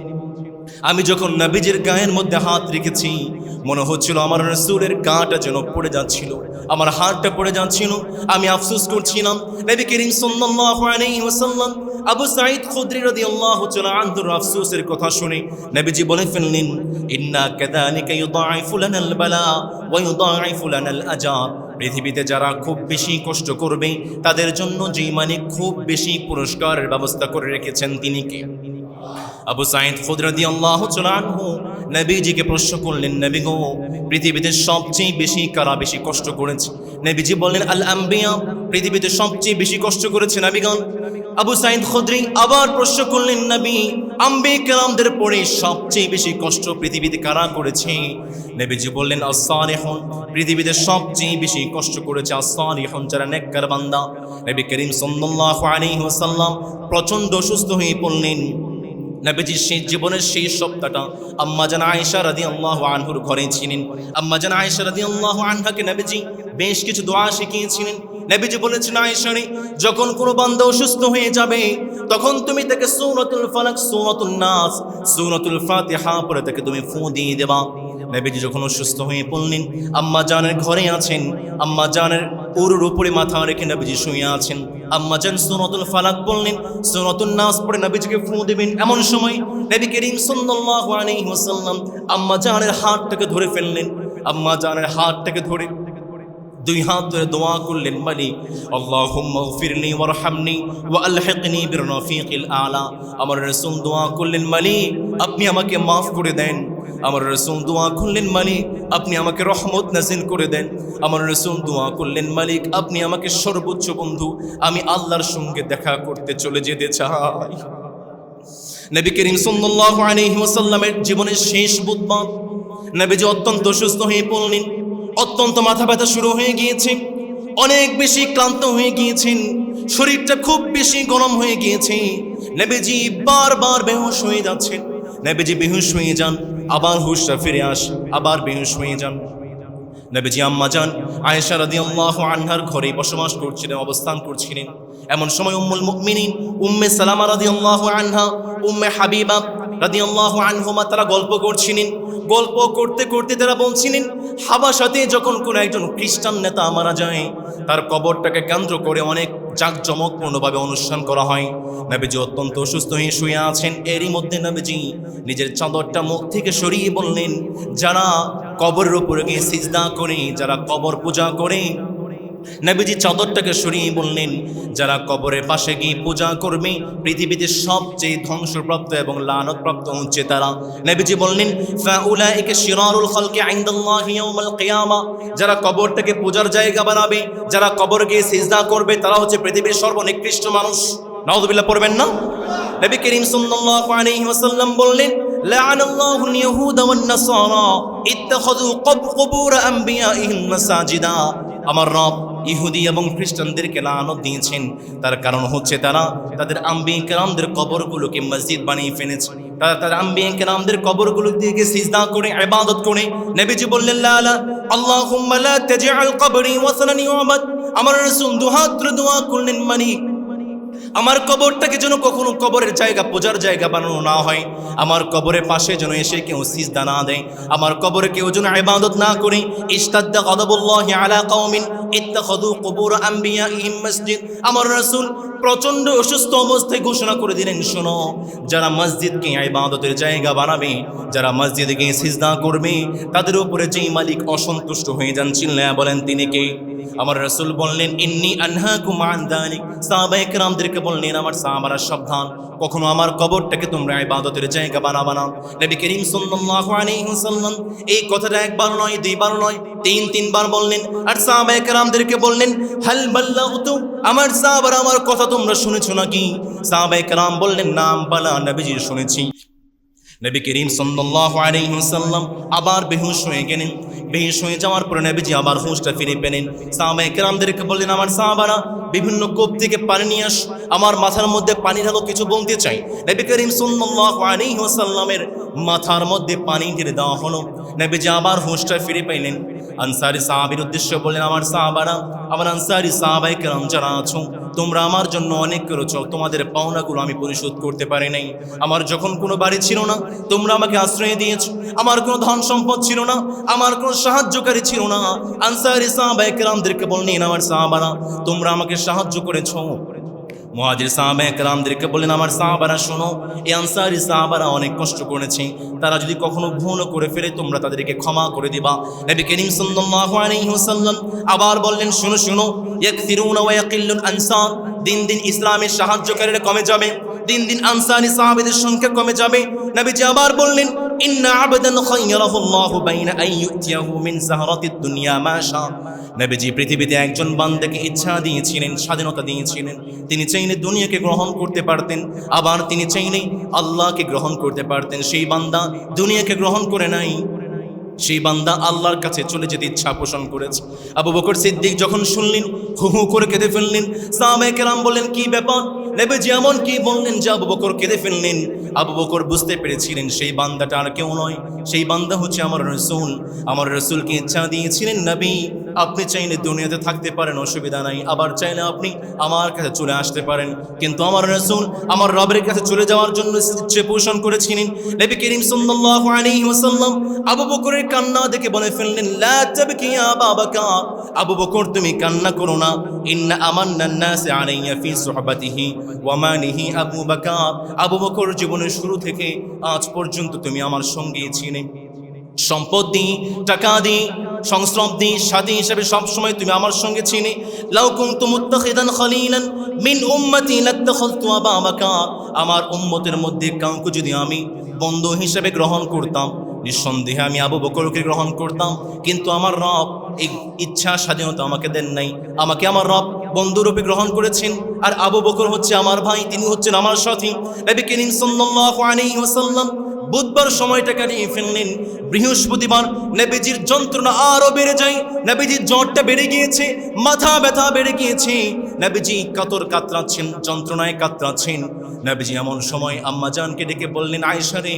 Speaker 1: আমি যখন নবীজির গায়ের মধ্যে হাত রেখেছি মনে হচ্ছিল আমার রাসূলের গাটা যেন পড়ে যাচ্ছিল, আমার হাতটা পড়ে যাচ্ছিল, আমি আফসোস করছিলাম। নবী করিম সাল্লাল্লাহু আলাইহি ওয়াসাল্লাম আবু সাঈদ খুদরি রাদিয়াল্লাহু তাআলা আনহুর আফসোসের কথা শুনে নবীজি বলে ফেললেন, ইন্না কাযালিকা ইউদাঈফু লানাল বালা ওয়া ইউদাঈফু লানাল আজার। পৃথিবীতে যারা খুব বেশি কষ্ট করবে তাদের জন্য যে মালিক খুব বেশি পুরস্কারের ব্যবস্থা করে রেখেছেন তিনি কে? আবু সাঈদ খুদরি রাদিয়াল্লাহু তাআলা আনহু নবীজিকে প্রশ্ন করলেন, নবী গো, পৃথিবীতে সবচেয়ে বেশি কারা বেশি কষ্ট করেছে? নবীজি বললেন, আল আম্বিয়া, পৃথিবীতে সবচেয়ে বেশি কষ্ট করেছে নবীগণ। আবু সাঈদ খুদরি আবার প্রশ্ন করলেন, নবী, আম্বিয়া কেরামদের পরে সবচেয়ে বেশি কষ্ট পৃথিবীতে কারা করেছে? নবীজি বললেন, আস-সালিহুন, পৃথিবীতে সবচেয়ে বেশি কষ্ট করেছে আস-সালিহুন, যারা নেককার বান্দা। নবী করিম সাল্লাল্লাহু আলাইহি ওয়াসাল্লাম প্রচন্ড অসুস্থ হয়ে পড়লেন। নবীজির সেই জীবনের সেই সপ্তাহটা আম্মা জান আয়েশা রাদিয়াল্লাহু আনহুর ঘরে ছিলেন। আম্মা জান আয়েশা রাদিয়াল্লাহু আনহাকে নবীজি বেশ কিছু দোয়া শিখিয়েছিলেন। নবীজি বলেছেন, আয়েশা রে, যখন কোনো বান্দা অসুস্থ হয়ে যাবে তখন তুমি তাকে সূরাতুল ফালাক, সূরাতুন নাস, সূরাতুল ফাতিহা পড়ে তাকে তুমি ফু দিয়ে দেবা। নবীজি যখন অসুস্থ হয়ে পড়লেন, আম্মা জানের ঘরে আছেন, আম্মা জানের উরুর উপরে মাথা রেখে নবীজি শুয়ে আছেন। আম্মা জান সূরাতুল ফালাক পড়লেন, সূরাতুন নাস পড়ে নবীজিকে ফু দিবেন। এমন সময় নবী করিম সাল্লাল্লাহু আলাইহি ওয়াসাল্লাম আম্মা জানের হাতটাকে ধরে ফেললেন। আম্মা জানের হাতটাকে ধরে দুই হাত ধরে দোয়া করলেন, মালিক আল্লাহুম্মা গফিরলি ওয়ারহামনি ওয়া আলহিকনি বিরফিকিল আলা। আমার রাসূল দোয়া করলেন, মালিক আপনি আমাকে মাফ করে দেন। আমার রাসূল দোয়া করলেন, মালিক আপনি আমাকে রহমত নাযিল করে দেন। আমার রাসূল দোয়া করলেন, মালিক আপনি আমাকে সর্বোচ্চ বন্ধু, আমি আল্লাহর সঙ্গে দেখা করতে চলে যেতে চাই। নবী করিম সাল্লাল্লাহু আলাইহি ওয়াসাল্লামের জীবনের শেষ বুধবার নবীজি অত্যন্ত অসুস্থ হয়ে পড়লেন। অত্যন্ত মাথা ব্যথা শুরু হয়ে গিয়েছে, অনেক বেশি ক্লান্ত হয়ে গিয়েছেন, শরীরটা খুব বেশি গরম হয়ে গিয়েছে। নবীজি বারবার বেহুশ হয়ে যাচ্ছেন। নবীজি বেহুশ হয়ে যান, আবার হুশটা ফিরে আসে, আবার বেহুশ হয়ে যান। নবীজি আম্মা জান আয়েশা রাদিয়াল্লাহু আনহার ঘরে বসবাস করছিলেন, অবস্থান করছিলেন। এমন সময় উম্মুল মুমিনিন উম্মে সালামা রাদিয়াল্লাহু আনহা, উম্মে হাবিবা রাদিয়াল্লাহু আনহুমা তারা গল্প করছিলেন। গল্প করতে করতে তারা বলছিলেন, হাবাসাতে যখন কোনো একজন খ্রিস্টান নেতা মারা যায় তার কবরটাকে কেন্দ্র করে অনেক জাঁকজমকপূর্ণভাবে অনুষ্ঠান করা হয়। নবীজি অত্যন্ত অসুস্থ হয়ে শুয়ে আছেন। এরই মধ্যে নবীজি নিজের চাদরটা মুখ থেকে সরিয়ে বললেন, যারা কবরের উপরে গিয়ে সিজদা করে, যারা কবর পূজা করে, নবীজি চাদরটাকে সরিয়ে বললেন, যারা কবরের পাশে গিয়ে পূজা করবে পৃথিবীতে সবচেয়ে ধ্বংসপ্রাপ্ত এবং লানতপ্রাপ্ত হচ্ছে তারা। নবীজি বললেন, ফাউলাইকা শিরারুল খালকি ইনদাল্লাহি ইয়াউমাল কিয়ামা, যারা কবরটাকে পূজার জায়গা বানাবে, যারা কবরে গিয়ে সিজদা করবে, তারা হচ্ছে পৃথিবীর সর্বনিকৃষ্ট মানুষ। নাউযুবিল্লাহ পড়বেন না? নবী করিম সাল্লাল্লাহু আলাইহি ওয়াসাল্লাম বললেন, লাআনাল্লাহুল ইয়াহুদা ওয়ান নাসারা ইত্তাখাযু কুবুর আম্বিয়াইহিম মাসাজিদা। আমার রব ইহুদি এবং খ্রিস্টানদেরকে লানত দিয়েছেন, তার কারণ হচ্ছে তারা তাদের আম্বিয়া কেরামদের কবরগুলোকে মসজিদ বানিয়ে ফেলেছে। তারা তাদের আম্বিয়া কেরামদের কবরগুলো দিকে সিজদা করে ইবাদত করে। নবীজি বললেন, লা লা আল্লাহুম্মা লা তাজআল কবরি ওয়াসনান ইউবাদ। আমার রাসূল দুহাত তুলে দোয়া করলেন, মালিক আমার কবরটাকে যেন কখনো কবরের জায়গা পূজার জায়গা বানানো না হয়, আমার কবরের পাশে যেন এসে কেউ সিজদা না দেয়, আমার কবরে কেউ যেন ইবাদত না করে। ইশতাদ্দা গাদাবুল্লাহি আলা কওমিন ইত্তাখাযু কুবুর আম্বিয়াইহিম মসজিদ। আমার রাসূল প্রচন্ড অসুস্থ অবস্থায় ঘোষণা করে দিলেন, শোনো, যারা মসজিদকে ইবাদতের জায়গা বানাবে, যারা মসজিদে গিয়ে সিজদা করবে, তাদের উপরে যেই মালিক অসন্তুষ্ট হয়ে যান, চিল্লায়া বলেন তিনি কে? আমার রাসূল বললেন, ইন্নী আনহাকুম আন যালিক। সাহাবায়ে কেরামদেরকে বললেন, আমার সাহাবারা সাবধান, কখনো আমার কবরটাকে তোমরা ইবাদতের জায়গা বানাবা না। নবী করিম সাল্লাল্লাহু আলাইহি ওয়াসাল্লাম এই কথাটা একবার নয়, দুইবার নয়, তিনবার বললেন। আর সাহাবায়ে কেরামদেরকে বললেন, হাল বাল্লাগতু, আমার সাহাবারা আমার কথা তোমরা শুনেছো নাকি? সাহাবায়ে কেরাম বললেন, নাম বালা নবীজি শুনেছি। নবী করিম সাল্লাল্লাহু আলাইহি ওয়াসাল্লাম আবার বেহুশ হয়ে গেলেন। বেহুশ হয়ে যাওয়ার পরে নবীজি আবার হুঁশটা ফিরে পেলেন। সাহাবায়ে কেরামদেরকে বললেন, আমার সাহাবারা বিভিন্ন কূপ থেকে পানি নিয়ে আস, আমার মাথার মধ্যে পানি ঢালো, কিছু বলতে চাই। নবী করিম সাল্লাল্লাহু আলাইহি ওয়াসাল্লামের মাথার মধ্যে পানি ঢেলে দেওয়া হলো। নবীজি আবার হুঁশটা ফিরে পেলেন। আনসারী সাহাবীর উদ্দেশ্যে বললেন, আমার সাহাবারা, আমার আনসারী সাহাবায়ে কেরাম যারা আছো, তোমরা আমার জন্য অনেক করেছো, তোমাদের পাওনাগুলো আমি পরিশোধ করতে পারি নাই। আমার যখন কোনো বাড়ি ছিল না, তোমরা আমাকে আশ্রয় দিয়েছো। আমার কোনো ধন সম্পদ ছিল না, আমার কোনো সাহায্যকারী ছিল না। আনসারী সাহাবায়ে কেরামদেরকে বললেন, আমার সাহাবারা, তোমরা আমাকে সাহায্য করেছো। মুহাজির সাহাবায়ে কেরামদেরকে বললেন, আমার সাহাবারা শোনো, এই আনসারী সাহাবারা অনেক কষ্ট করেছে, তারা যদি কখনো ভুলও করে ফেলে তোমরা তাদেরকে ক্ষমা করে দিবা। নবী করিম সাল্লাল্লাহু আলাইহি ওয়াসাল্লাম আবার বললেন, শোনো শোনো, ইয়াকসিরুনা ওয়া ইয়াকিল্লুল আনসার, দিন দিন ইসলামের সাহায্যকারীরা কমে যাবে, দিন দিন আনসারী সাহাবীদের সংখ্যা কমে যাবে। নবীজি আবার বললেন, ইন্না আবদান খায়রাহুল্লাহু বাইনা আন ইউতিয়াহু মিন সাহরাতিদ দুনিয়া মা শা। নবীজি পৃথিবীতে একজন বান্দাকে ইচ্ছা দিয়েছিলেন, স্বাধীনতা দিয়েছিলেন। তিনি চাইলে দুনিয়াকে গ্রহণ করতে পারতেন, আবার তিনি চাইলে আল্লাহকে গ্রহণ করতে পারতেন। সেই বান্দা দুনিয়াকে গ্রহণ করে নাই, সেই বান্দা আল্লাহর কাছে চলে যেতে ইচ্ছা পোষণ করেছে। আবু বকর সিদ্দিক যখন শুনলেন, হু হু করে কেঁদে ফেললেন। সাহাবায়ে কেরাম বললেন, কি ব্যাপার? নবীজি এমন কি বললেন যে আবু বকর কেঁদে ফেললেন? আবু বকর বুঝতে পেরেছিলেন সেই বান্দাটা আর কেউ নয়, সেই বান্দা হচ্ছে আমার রাসূল। আমার রাসূলকে ইচ্ছা দিয়েছিলেন, নবী আপনি চাইলে দুনিয়াতে থাকতে পারেন, অসুবিধা নাই, আবার চাইলে আপনি আমার কাছে চলে আসতে পারেন। কিন্তু আমার রাসূল আমার রবের কাছে চলে যাওয়ার জন্য ইচ্ছে পোষণ করেছিলেন। নবী করিম সাল্লাল্লাহু আলাইহি ওয়াসাল্লাম আবু বকরের কান্না দেখে বলে ফেললেন, লা তাবকি ইয়া আবা বকর, আবু বকর তুমি কান্না করো না। ইন্না আমান্নান নাস আলাইয়া ফি সুহবাতিহি ওয়া মানিহি আবু বকর, আবু বকর জীবনের শুরু থেকে আজ পর্যন্ত তুমি আমার সঙ্গী ছিলে। সম্পদ দিই, টাকা দিই, সংশ্রম দিই, সাথী হিসেবে সবসময় তুমি আমার সঙ্গে ছিলে। লাউ কুনতু মুত্তাখিদান খলিলান মিন উম্মতি লাত্তাখাযতু আবা বকর, আমার উম্মতের মধ্যে কাউকে যদি আমি বন্ধু হিসেবে গ্রহণ করতাম, নিঃসন্দেহে আমি আবু বকরকে গ্রহণ করতাম। কিন্তু আমার রব এই ইচ্ছা স্বাধীনতা আমাকে দেন নাই, আমাকে আমার রব বন্ধুরূপে গ্রহণ করেছেন। আর আবু বকর হচ্ছে আমার ভাই, তিনি হচ্ছেন আমার সাথী। নবী করিম সাল্লাল্লাহু আলাইহি ওয়াসাল্লাম বুধবার সময়টা কাটিয়ে ফেললেন। বৃহস্পতিবার নবীজির যন্ত্রণা আরো বেড়ে যায়, নবীজির জ্বরটা বেড়ে গিয়েছে, মাথা ব্যথা বেড়ে গিয়েছে, নবীজি কাতর কাতরাচ্ছেন, যন্ত্রণায় কাতরাচ্ছেন। নবীজি এমন সময় আম্মা জানকে ডেকে বললেন, আয়েশা রে,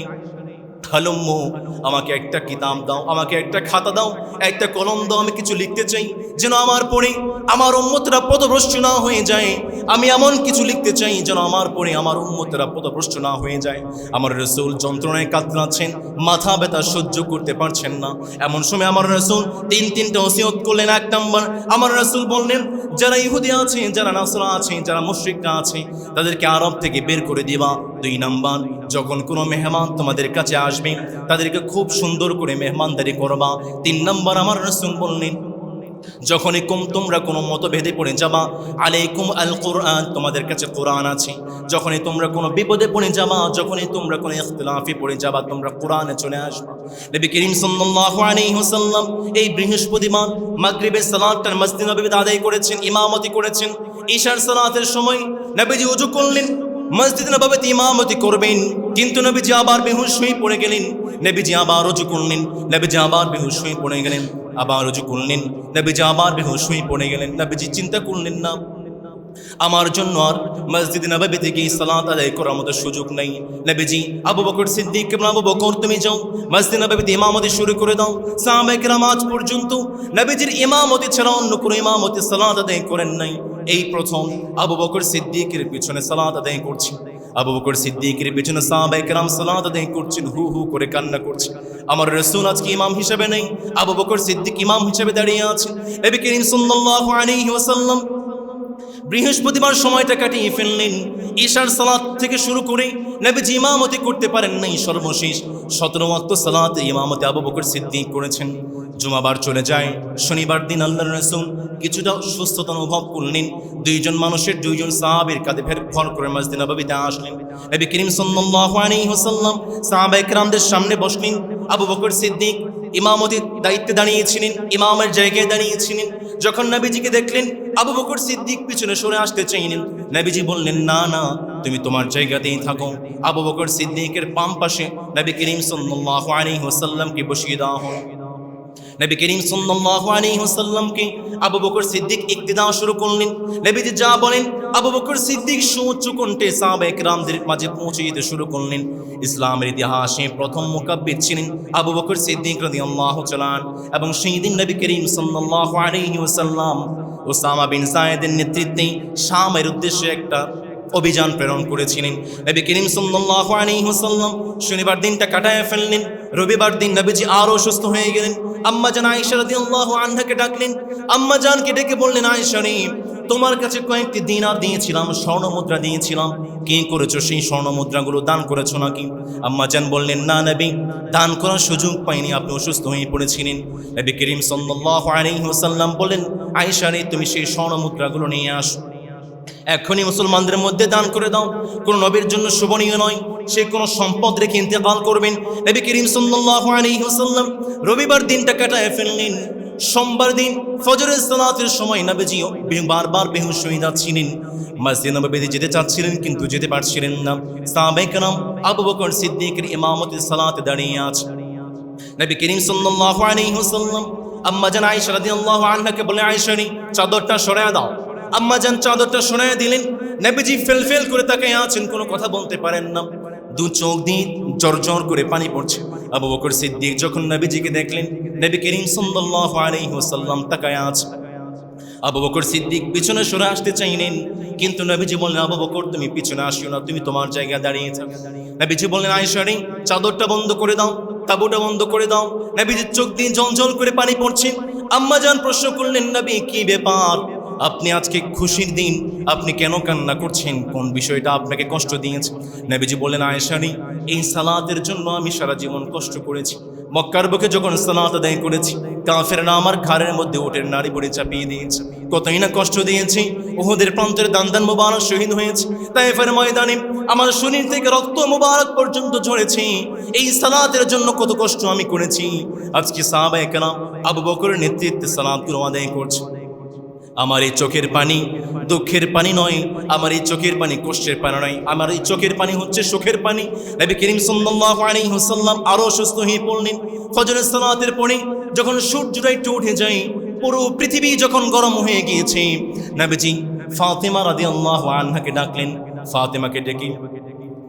Speaker 1: হালুম্মু, আমাকে একটা কিতাব দাও, আমাকে একটা খাতা দাও, একটা কলম দাও, আমি কিছু লিখতে চাই, যেন আমার পরে আমার উম্মতরা পথভ্রষ্ট না হয়ে যায়। আমি এমন কিছু লিখতে চাই যেন আমার পরে আমার উম্মতরা পথভ্রষ্ট না হয়ে যায়। আমার রাসূল যন্ত্রণায় কাতরাচ্ছেন, মাথা ব্যথা সহ্য করতে পারছেন না। এমন সময় আমার রাসূল তিনটা ওসিয়ত করলেন। এক নম্বর, আমার রাসূল বললেন, যারা ইহুদি আছে, যারা নাসরা আছে, যারা মুশরিকরা আছে, তাদেরকে আরব থেকে বের করে দিবা। 2 নম্বর, যখন কোনো মেহমান তোমাদের কাছে আসবে, তাদেরকে খুব সুন্দর করে মেহমানদারি করবা। 3 নম্বর, আমার রাসূল বললেন, যখনই তোমরা কোনো মতভেদে পড়ে যাবা, আলাইকুম আল কোরআন, তোমাদের কাছে কোরআন আছে। যখনই তোমরা কোনো বিপদে পড়ে যাবা, যখনই তোমরা কোনো ইখতিলাফে পড়ে যাবা, তোমরা কোরআনে চলে আসবা। নবী করিম সাল্লাল্লাহু আলাইহি ওয়াসাল্লাম এই বৃহস্পতিবার মাগরিবের সালাতটা মসজিদে নববীতে আদায় করেছেন, ইমামতি করেছেন। ঈশার সালাতের সময় নবীজি ওযু করলেন, মসজিদে নববীতে ইমামতি করবেন, কিন্তু নবীজি আবার বেহুশ হয়ে পড়ে গেলেন। নবীজি আবার ওযু করলেন, নবীজি আবার বেহুশ হয়ে পড়ে গেলেন, আবার ওযু করলেন, নবীজি আবার বেহুশ হয়ে পড়ে গেলেন। নবীজি চিন্তা করলেন, না, আমার জন্য আর মসজিদ নববীতে গিয়ে সালাত আদায় করার মতো সুযোগ নেই। নবীজি আবু বকর সিদ্দিক ইবনে আবু বকর, তুমি যাও মসজিদ নববীতে ইমামতি শুরু করে দাও। সাহাবায়ে কেরাম আজ পর্যন্ত নবীজির ইমামতি ছাড়া অন্য কোনো ইমামতি সালাত আদায় করেন নাই। এই প্রথম আবু বকর সিদ্দিকের পিছনে সালাত আদায় করছি। আবু বকর সিদ্দিকের পিছনে সাহাবায়ে কেরাম সালাত আদায় করছেন, হু হু করে কান্না করছে। আমার রাসূল আজকে ইমাম হিসেবে নেই, আবু বকর সিদ্দিক ইমাম হিসেবে দাঁড়িয়ে আছেন। নবী করিম সাল্লাল্লাহু আলাইহি ওয়াসাল্লাম বৃহস্পতিবার সময়টা কাটিয়ে ফেললেন। ঈশার সালাত থেকে শুরু করে নবীজি ইমামতি করতে পারেন নাই। সর্বশেষ 17 ওয়াক্ত সালাতে ইমামতি আবু বকর সিদ্দিক করেছেন। জুমাবার চলে যায়, শনিবার দিন আল্লাহর রাসূল কিছুটা অসুস্থতা অনুভব করলেন। দুইজন সাহাবীর কাঁধে ভর করে মসজিদ নববীতে আসলেন। নবী করিম সাল্লাল্লাহু আলাইহি ওয়াসাল্লাম সাহাবায়ে কেরামদের সামনে বসলেন। আবু বকর সিদ্দিক ইমামতির দায়িত্বে দাঁড়িয়েছিলেন, ইমামের জায়গায় দাঁড়িয়েছিলেন। যখন নবীজিকে দেখলেন, আবু বকর সিদ্দিক পিছনে সরে আসতে চাইলেন। নবীজি বললেন, না না, তুমি তোমার জায়গাতেই থাকো। আবু বকর সিদ্দিকের বাম পাশে নবী করিম সাল্লাল্লাহু আলাইহি ওয়াসাল্লামকে বসিয়ে দেওয়া হলো। নবী করিম সাল্লাল্লাহু আলাইহি ওয়াসাল্লামকে আবু বকর সিদ্দিক ইক্তিদা শুরু করলেন। নবীজি যা বলেন আবু বকর সিদ্দিক সুউচ্চ কণ্ঠে সাহাবায়ে কেরামদের মাঝে পৌঁছে দিতে শুরু করলেন। ইসলামের ইতিহাসে প্রথম মুকাব্বির ছিলেন আবু বকর সিদ্দিক রাদিয়াল্লাহু তাআলা এবং সেই দিন নবী করিম সাল্লাল্লাহু আলাইহি ওয়াসাল্লাম উসামা বিন যায়েদের নেতৃত্বে শামের উদ্দেশ্যে একটা অভিযান প্রেরণ করেছিলেন। নবী করিম সাল্লাল্লাহু আলাইহি ওয়াসাল্লাম শনিবার দিনটা কাটায় ফেললেন। রবিবার দিন নবীজি আরো অসুস্থ হয়ে গেলেন। আম্মা জান আয়েশা রাদিয়াল্লাহু আনহাকে ডাকলেন। আম্মা জানকে ডেকে বললেন, আয়েশা রে, তোমার কাছে কয়েকটি দিনার দিয়েছিলাম, স্বর্ণ মুদ্রা দিয়েছিলাম, কি করেছো? সেই স্বর্ণ মুদ্রাগুলো দান করেছো নাকি? আম্মা জান বললেন, না নবী, দান করার সুযোগ পাইনি, আপনি অসুস্থ হয়ে পড়েছিলেন। নবী করিম সাল্লাল্লাহু আলাইহি ওয়াসাল্লাম বললেন, আয়েশা রে, তুমি সেই স্বর্ণ মুদ্রাগুলো নিয়ে আসো, এখনই মুসলমানদের মধ্যে দান করে দাও। কোন নবীর জন্য শোভনীয় নয় সে কোন সম্পদ রেখে ইন্তেকাল করবেন। নবী করিম সাল্লাল্লাহু আলাইহি ওয়াসাল্লাম রবিবার দিনটা কাটায় ফেললেন। সোমবার দিন ফজরের সালাতের সময় নবীজি বারবার বেহুশ হয়ে যাচ্ছিলেন। মসজিদ নববীতে যেতে চাচ্ছিলেন কিন্তু যেতে পারছিলেন না। সাহাবায়ে কেরাম আবু বকর সিদ্দিকের ইমামতে সালাতে দাঁড়িয়ে আছে। নবী করিম সাল্লাল্লাহু আলাইহি ওয়াসাল্লাম আম্মা জান আয়েশা রাদিয়াল্লাহু আনহাকে বলে, আয়েশা রে, চাদরটা সরায় দাও। আম্মা জান চাদরটা সরায় দিলেন। নবীজি ফেল করে তাকিয়ে আছেন, কোনো কথা বলতে পারেন না, দু চোখ দিয়ে জর্জর করে পানি পড়ছে। আবু বকর সিদ্দিক যখন নবীজিকে দেখলেন, নবী করিম সাল্লাল্লাহু আলাইহি ওয়াসাল্লাম তাকায় আছে। আবু বকর সিদ্দিক পিছনে সরে আসতে চাইলেন, কিন্তু নবীজি বললেন, আবু বকর, তুমি পিছনে আসিও না, তুমি তোমার জায়গায় দাঁড়িয়ে থাকো। নবীজি বললেন, আয়েশা রে, চাদরটা বন্ধ করে দাও, তাবুটা বন্ধ করে দাও। নবীজির চোখ দিয়ে জলজল করে পানি পড়ছে। আম্মা জান প্রশ্ন করলেন, নবী, কি ব্যাপার? আপনি আজকে খুশির দিন, আপনি কেন কান্না করছেন? কোন বিষয়টা আপনাকে কষ্ট দিয়েছে? নবীজি বললেন, আয়েশা রে, এই সালাতের জন্য আমি সারা জীবন কষ্ট করেছি। মক্কার বুকে যখন সালাত আদায় করেছি, কাফেররা আমার ঘাড়ের মধ্যে উটের নাড়ি বুড়ি চাপিয়ে দিয়েছে, কতই না কষ্ট দিয়েছি। উহুদের প্রান্তের দান্দান মুবারক শহীদ হয়েছে। তায়েফের ময়দানে আমার শরীর থেকে রক্ত মুবারক পর্যন্ত ঝরেছে। এই সালাতের জন্য কত কষ্ট আমি করেছি। আজকে সাহাবায়ে কেরাম আবু বকরের নেতৃত্বে সালাতগুলো আদায় করছে। আমার এই চোখের পানি দুঃখের পানি নয়, আমার এই চোখের পানি কষ্টের পানি নয়, আমার এই চোখের পানি হচ্ছে সুখের পানি। নবী করিম সাল্লাল্লাহু আলাইহি ওয়াসাল্লাম আরো অসুস্থ হয়ে পড়লেন। ফজরের সালাতের পরে যখন সূর্যটা একটু উঠে যায়, পুরো পৃথিবী যখন গরম হয়ে গিয়েছে, নবীজি ফাতিমা রাদিয়াল্লাহু আনহাকে ডাকলেন। ফাতিমাকে ডেকে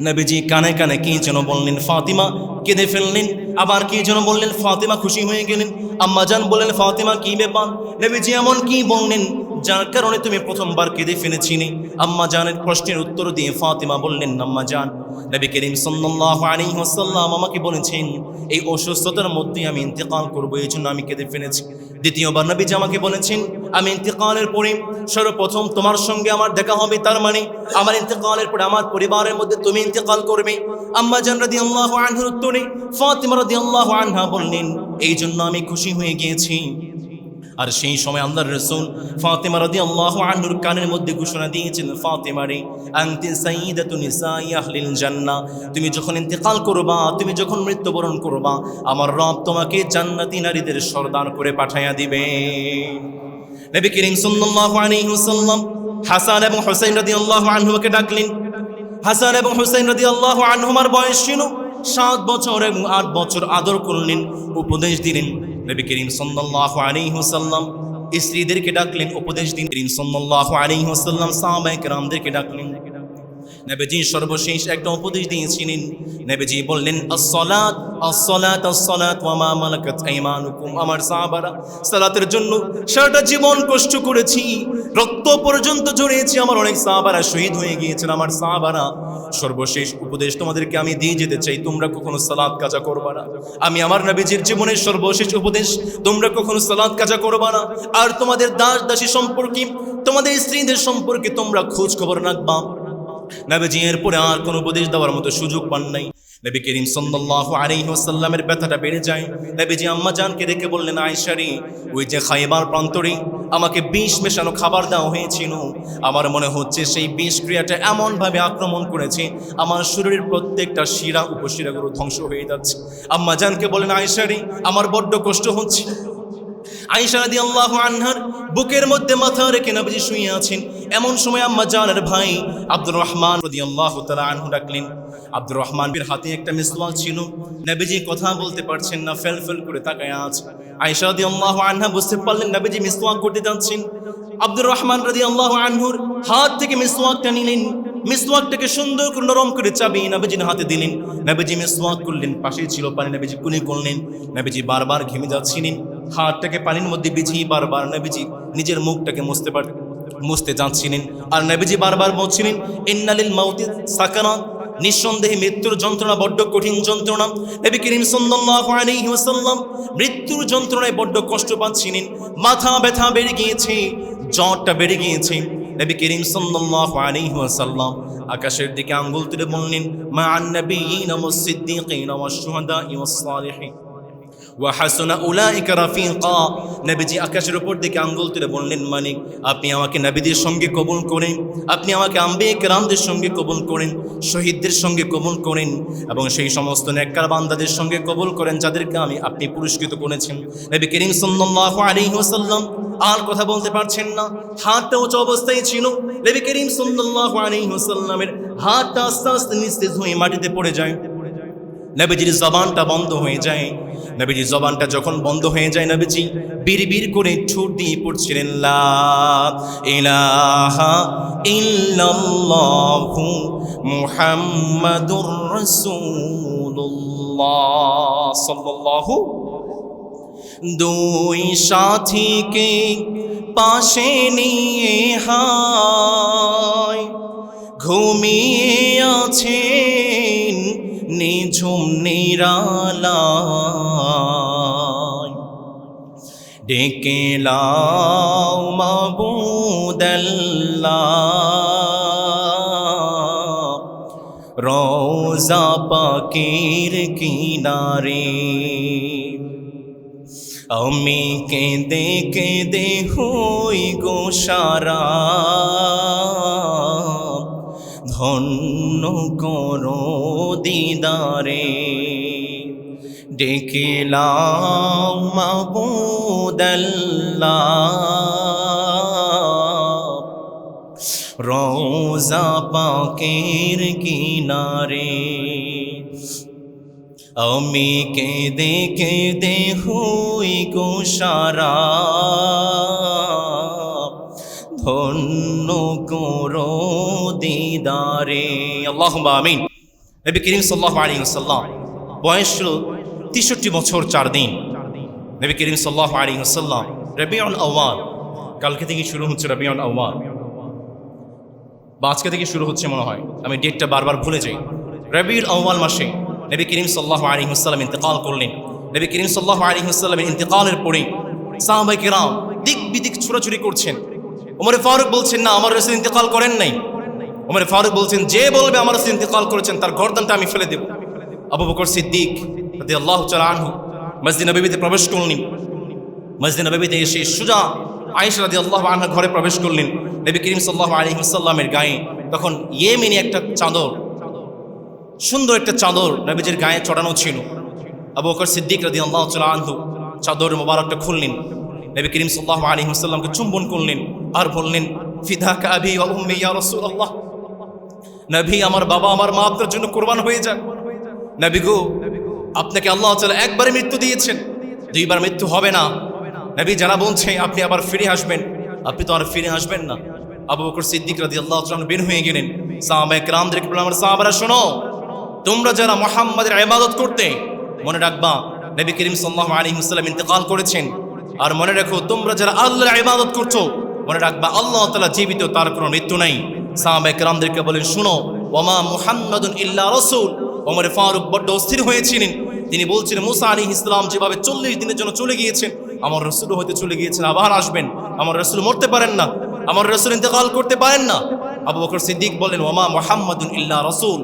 Speaker 1: নবীজি কানে কানে কি যেন বললেন। ফাতিমা কেঁদে ফেললেন। আবার কি যেন বললেন। ফাতিমা খুশি হয়ে গেলেন। আম্মা জান বললেন, ফাতিমা কি ব্যাপার? নবীজি এমন কি বললেন যার কারণে তুমি প্রথমবার কেঁদে ফেলেছিলে? আম্মা জানের প্রশ্নের উত্তর দিয়ে ফাতিমা বললেন, আম্মা জান, নবী করিম সাল্লাল্লাহু আলাইহি ওয়াসাল্লাম আমাকে বলেছেন এই অসুস্থতার মধ্যে আমি ইন্তেকাল করব, এই জন্য আমি কেঁদে ফেলেছি। দ্বিতীয়বার নবীজি আমাকে বলেছেন আমি ইন্তেকালের পরে সর্বপ্রথম তোমার সঙ্গে আমার দেখা হবে, তার মানে আমার ইন্তেকালের পরে আমার পরিবারের মধ্যে তুমি ইন্তেকাল করবে। আম্মা জান রাদিয়াল্লাহু আনহার উত্তরে ফাতিমা রাদিয়াল্লাহু আনহা বললেন, এই জন্য আমি খুশি হয়ে গিয়েছি। আর সেই সময় আল্লাহর রাসূল ফাতেমা রাদিয়াল্লাহু আনহার কানের মধ্যে ঘোষণা দিয়েছেন, ফাতেমা রে আনতি সাইয়্যিদাতু নিসাই আহলিল জান্নাহ, তুমি যখন ইন্তেকাল করবা, তুমি যখন মৃত্যুবরণ করবা, আমার রব তোমাকে জান্নাতি নারীদের সরদার করে পাঠাইয়া দিবে। নবী করিম সাল্লাল্লাহু আলাইহি ওয়াসাল্লাম হাসান এবং হুসাইন রাদিয়াল্লাহু আনহুকে ডাকলেন। হাসান এবং হুসাইন রাদিয়াল্লাহু আনহুমার বয়স ছিল 7 বছর এবং 8 বছর। আদর করলেন, উপদেশ দিলেন। নবী করিম সাল্লাল্লাহু আলাইহি ওয়াসাল্লাম স্ত্রীদেরকে ডাকলেন, উপদেশ দিলেন। করিম সাল্লাল্লাহু আলাইহি ওয়াসাল্লাম সাহাবায়ে কেরামদেরকে ডাকলেন। নবীজি সর্বশেষ একটা উপদেশ দিয়েছিলেন। নবীজি বললেন, আসসালাত আসসালাত আসসালাত ওয়া মা মালাকাত আইমানুকুম। আমার সাহাবারা, সালাতের জন্য সারাটা জীবন কষ্ট করেছি, রক্ত পর্যন্ত ঝরিয়েছি, আমার অনেক সাহাবারা শহীদ হয়ে গিয়েছেন। আমার সাহাবারা, সর্বশেষ উপদেশ তোমাদেরকে আমি দিয়ে যেতে চাই, তোমরা কখনো সালাত কাজা করবা না। আমি আমার নবীজির জীবনের সর্বশেষ উপদেশ, তোমরা কখনো সালাত কাজা করবা না। আর তোমাদের দাস দাসী সম্পর্কে, তোমাদের স্ত্রীদের সম্পর্কে তোমরা খোঁজ খবর রাখবা। নবীজি এরপরে আর কোনো উপদেশ দেওয়ার মতো সুযোগ পান নাই। নবী করিম সাল্লাল্লাহু আলাইহি ওয়াসাল্লামের ব্যথাটা বেড়ে যায়। নবীজি আম্মা জানকে ডেকে বললেন, আয়েশা রে, ওই যে খায়বার প্রান্তরে আমাকে বিষ মেশানো খাবার দেওয়া হয়েছিল, আমার মনে হচ্ছে সেই বিষ ক্রিয়াটা এমনভাবে আক্রমণ করেছে আমার শরীরের প্রত্যেকটা শিরা উপশিরাগুলো ধ্বংস হয়ে যাচ্ছে। আম্মা জানকে বললেন, আয়েশা রে, আমার বড্ড কষ্ট হচ্ছে। আয়েশা রাদিয়াল্লাহু আনহার বুকের মধ্যে মাথা রেখে নবীজি শুয়ে আছেন। এমন সময় আম্মা জানের ভাই আব্দুর রহমান রাদিয়াল্লাহু তাআলা আনহু ডাকলেন। আব্দুর রহমানের হাতে একটা মিসওয়াক ছিল। নবীজি কথা বলতে পারছেন না, ফেল ফেল করে তাকায় আছে। আয়েশা রাদিয়াল্লাহু আনহা বুঝতে পারলেন নবীজি মিসওয়াক করতে যাচ্ছেন। আব্দুর রহমান রাদিয়াল্লাহু আনহুর হাত থেকে মিসওয়াকটা নিলেন, মিসওয়াকটাকে সুন্দর করে নরম করে চাবিয়ে নবীজির হাতে দিলেন। নবীজি মিসওয়াক করলেন, পাশেই ছিল পানি, নবীজি কুলি করলেন। নবীজি বারবার ঘেমে যাচ্ছিলেন, হাতটাকে পানির মধ্যে বিছিয়ে বারবার নবীজি নিজের মুখটাকে মুছতে যাচ্ছিলেন। আর নবীজি বারবার বলছিলেন, ইন্নালিল মাউতি সাকারাত, নিঃসন্দেহে মৃত্যুর যন্ত্রণা বড্ড কঠিন যন্ত্রণা। নবী করিম সাল্লাল্লাহু আলাইহি ওয়াসাল্লাম মৃত্যুর যন্ত্রণায় বড্ড কষ্ট পাচ্ছিলেন, মাথা ব্যথা বেড়ে গিয়েছে, জ্বরটা বেড়ে গিয়েছে। নবী করিম সাল্লাল্লাহু আলাইহি ওয়াসাল্লাম আকাশের দিকে আঙ্গুল তুলে বললেন, মা আন নাবিয়িনা ওয়াস সিদ্দীকিনা ওয়াশ শুহাদাই ওয়াস সালিহিন ওয়া হাসুনা উলাইকা রাফিকা। নবীজি আকাশের উপর দিকে আঙ্গুল তুলে বললেন, মালিক, আপনি আমাকে নবীদের সঙ্গে কবুল করেন, আপনি আমাকে আম্বিয়া কেরামদের সঙ্গে কবুল করেন, শহীদদের সঙ্গে কবুল করেন, এবং সেই সমস্ত নেককার বান্দাদের সঙ্গে কবুল করেন যাদেরকে আপনি পুরস্কৃত করেছেন। নবী করিম সাল্লাল্লাহু আলাইহি ওয়াসাল্লাম আর কথা বলতে পারছেন না, হাতটা উঁচু অবস্থায় ছিল। নবী করিম সাল্লাল্লাহু আলাইহি ওয়াসাল্লামের হাতটা আস্তে আস্তে নিস্তেজ হয়ে মাটিতে পড়ে যায়। নবীজির জবানটা বন্ধ হয়ে যায়। নবীজির জবানটা যখন বন্ধ হয়ে যায়, নবীজি বিড়বিড় করে ঠোঁট দিয়ে পড়ছিলেন, লা ইলাহা ইল্লাল্লাহু মুহাম্মাদুর রাসূলুল্লাহ সাল্লাল্লাহু। দুই সাথীকে পাশে নিয়ে হায় ঘুমিয়ে আছেন নিঝুম নিরালায়, ডেকে লাও মাবুদাল্লাহ রওজা পাকের কিনারে। আমি কেঁদে কেঁদে হই গো সারা, ধন্য করো দিদারে, ডেকে লাও মাবুদাল্লাহ রওজা পাকের কিনারে। আমি কেঁদে কেঁদে হই গো সারা, ধন্য করো দিদারে। আল্লাহুম্মা আমিন। নবী করিম সাল্লাল্লাহু আলাইহি ওয়াসাল্লাম বয়স ছিল 63 বছর 4 দিন। নবী করিম সাল্লাল্লাহু আলাইহি ওয়াসাল্লাম রবিউল আউয়াল, কালকে থেকে শুরু হচ্ছে রবিউল আউয়াল, বা আজকে থেকে শুরু হচ্ছে মনে হয়, আমি ডেটটা বারবার ভুলে যাই। রবিউল আউয়াল মাসে নবী করিম সাল্লাল্লাহু আলাইহি ওয়াসাল্লাম ইন্তেকাল করলেন। নবী করিম সাল্লাল্লাহু আলাইহি ওয়াসাল্লামের ইন্তেকালের পরে সাহাবায়ে কেরাম দিক বিদিক ছোটাছুটি করছেন। ওমর ফারুক বলছেন, না, আমার রাসূল ইন্তেকাল করেন নাই। ওমর ফারুক বলছেন, যে বলবে আমার রাসূল ইন্তেকাল করেছেন তার গর্দানটা আমি ফেলে দেব। আবু বকর সিদ্দিক রাদিয়াল্লাহু তাআলা আনহু মসজিদ নববীতে প্রবেশ করলেন। মসজিদে নববীতে এসে সুজা আয়েশা রাদিয়াল্লাহু আনহা ঘরে প্রবেশ করলেন। নবী করিম সাল্লাল্লাহু আলাইহি ওয়াসাল্লামের গায়ে তখন ইয়েমেনি একটা চাদর, সুন্দর একটা চাদর নবীজির গায়ে চড়ানো ছিল। আবু বকর সিদ্দিক রাদিয়াল্লাহু তাআলা আনহু চাদর মোবারকটা খুললেন, নবী করিম সাল্লাল্লাহু আলাইহি ওয়াসাল্লামকে চুম্বন করলেন আর বললেন, ফিদাকা আবি ওয়া উম্মি ইয়া রাসূলুল্লাহ, নবী আমার বাবা আমার মা আপনার জন্য কুরবান হয়ে যান। নবী গো, আপনাকে আল্লাহ তাআলা একবারে মৃত্যু দিয়েছেন, দুইবার মৃত্যু হবে না। নবী যারা বলছে আপনি আবার ফিরে আসবেন, আপনি তো আর ফিরে আসবেন না। আবু বকর সিদ্দিক রাদিয়াল্লাহু তাআলা বের হয়ে গেলেন। সাহাবায়ে কেরামদেরকে বললেন, আমার সাহাবারা শোনো, তোমরা যারা মুহাম্মাদের ইবাদত করতে, মনে রাখবা নবী করিম সাল্লাল্লাহু আলাইহি ওয়াসাল্লাম ইন্তেকাল করেছেন। আর মনে রাখো, তোমরা যারা আল্লাহর ইবাদত করছো, মনে রাখবা আল্লাহ তাআলা জীবিত, তার কোনো মৃত্যু নাই। সাহাবায়ে কেরামদেরকে বলেন, শুনো, ওমা মুহাম্মাদুন ইল্লা রাসূল। ওমর ফারুক বড্ড অস্থির হয়েছিলেন। তিনি বলছিলেন, মুসা আলাইহিস সালাম যেভাবে 40 দিনের জন্য চলে গিয়েছেন, আমার রাসূল হয়তো চলে গিয়েছেন, আবার আসবেন। আমার রাসূল মরতে পারেন না, আমার রাসূল ইন্তেকাল করতে পারেন না। আবু বকর সিদ্দিক বলেন, ওমা মুহাম্মাদুন ইল্লা রাসূল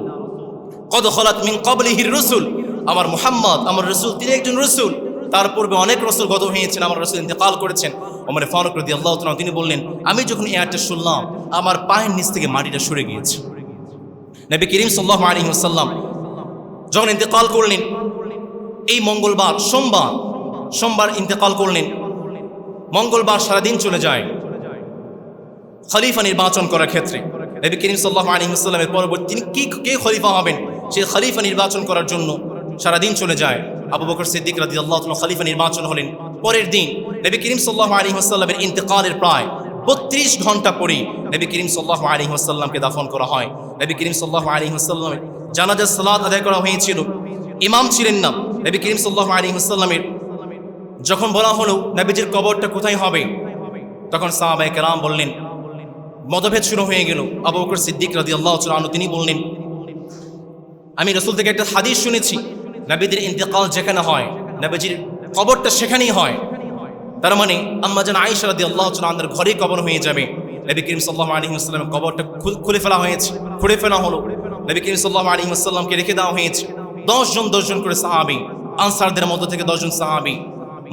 Speaker 1: কদ খলাত মিন ক্বাবলিহির রাসূল। আমার মুহাম্মদ, আমার রাসূল, তিনি একজন রাসূল, তার পূর্বে অনেক রাসূল গত হয়েছেন, আমার রাসূল ইন্তেকাল করেছেন। ওমর ফারুক রাদিয়াল্লাহু তাআলা তিনি বললেন, আমি যখন এই আয়াতটা শুনলাম, আমার পায়ের নিচ থেকে মাটিটা সরে গিয়েছে। নবী করিম সাল্লাল্লাহু আলাইহি ওয়াসাল্লাম যখন ইন্তেকাল করলেন, এই মঙ্গলবার সোমবার ইন্তেকাল করলেন। মঙ্গলবার সারাদিন চলে যায় খলিফা নির্বাচন করার ক্ষেত্রে। নবী করিম সাল্লাল্লাহু আলাইহি ওয়াসাল্লামের পরবর্তী তিনি কে খলিফা হবেন, সেই খলিফা নির্বাচন করার জন্য সারাদিন চলে যায়। আবু বকর সিদ্দিক রাদিয়াল্লাহু তাআলা খলিফা নির্বাচন হলেন। পরের দিন নবী করিম সাল্লাল্লাহু আলাইহি ওয়াসাল্লামের ইন্তেকালের প্রায় 32 ঘন্টা পরে নবী করিম সাল্লাল্লাহু আলাইহি ওয়াসাল্লামকে দাফন করা হয়। নবী করিম সাল্লাল্লাহু আলাইহি ওয়াসাল্লামের জানাজার সালাত আদায় করা হয়েছিল, ইমাম ছিলেন না। নবী করিম সাল্লাল্লাহু আলাইহি ওয়াসাল্লামের যখন বলা হলো নবীজির কবরটা কোথায় হবে, তখন সাহাবায়ে কেরাম বললেন, মতভেদ শুরু হয়ে গেল। আবু বকর সিদ্দিক রাদিয়াল্লাহু তাআলা আনহু তিনি বললেন, আমি রাসূল থেকে একটা হাদিস শুনেছি, নবীদের ইন্তেকাল যেখানে হয়, নবীজির কবরটা সেখানেই হয়। তার মানে আম্মা জান আয়েশা রাদিয়াল্লাহু তাআলা আনহার ঘরেই কবর হয়ে যাবে। নবী করিম সাল্লাল্লাহু আলাইহি ওয়াসাল্লামের কবরটা খুলে ফেলা হলো। নবী করিম সাল্লাল্লাহু আলাইহি ওয়াসাল্লামকে রেখে দেওয়া হয়েছে। 10 জন করে সাহাবী, আনসারদের মধ্য থেকে 10 জন সাহাবী,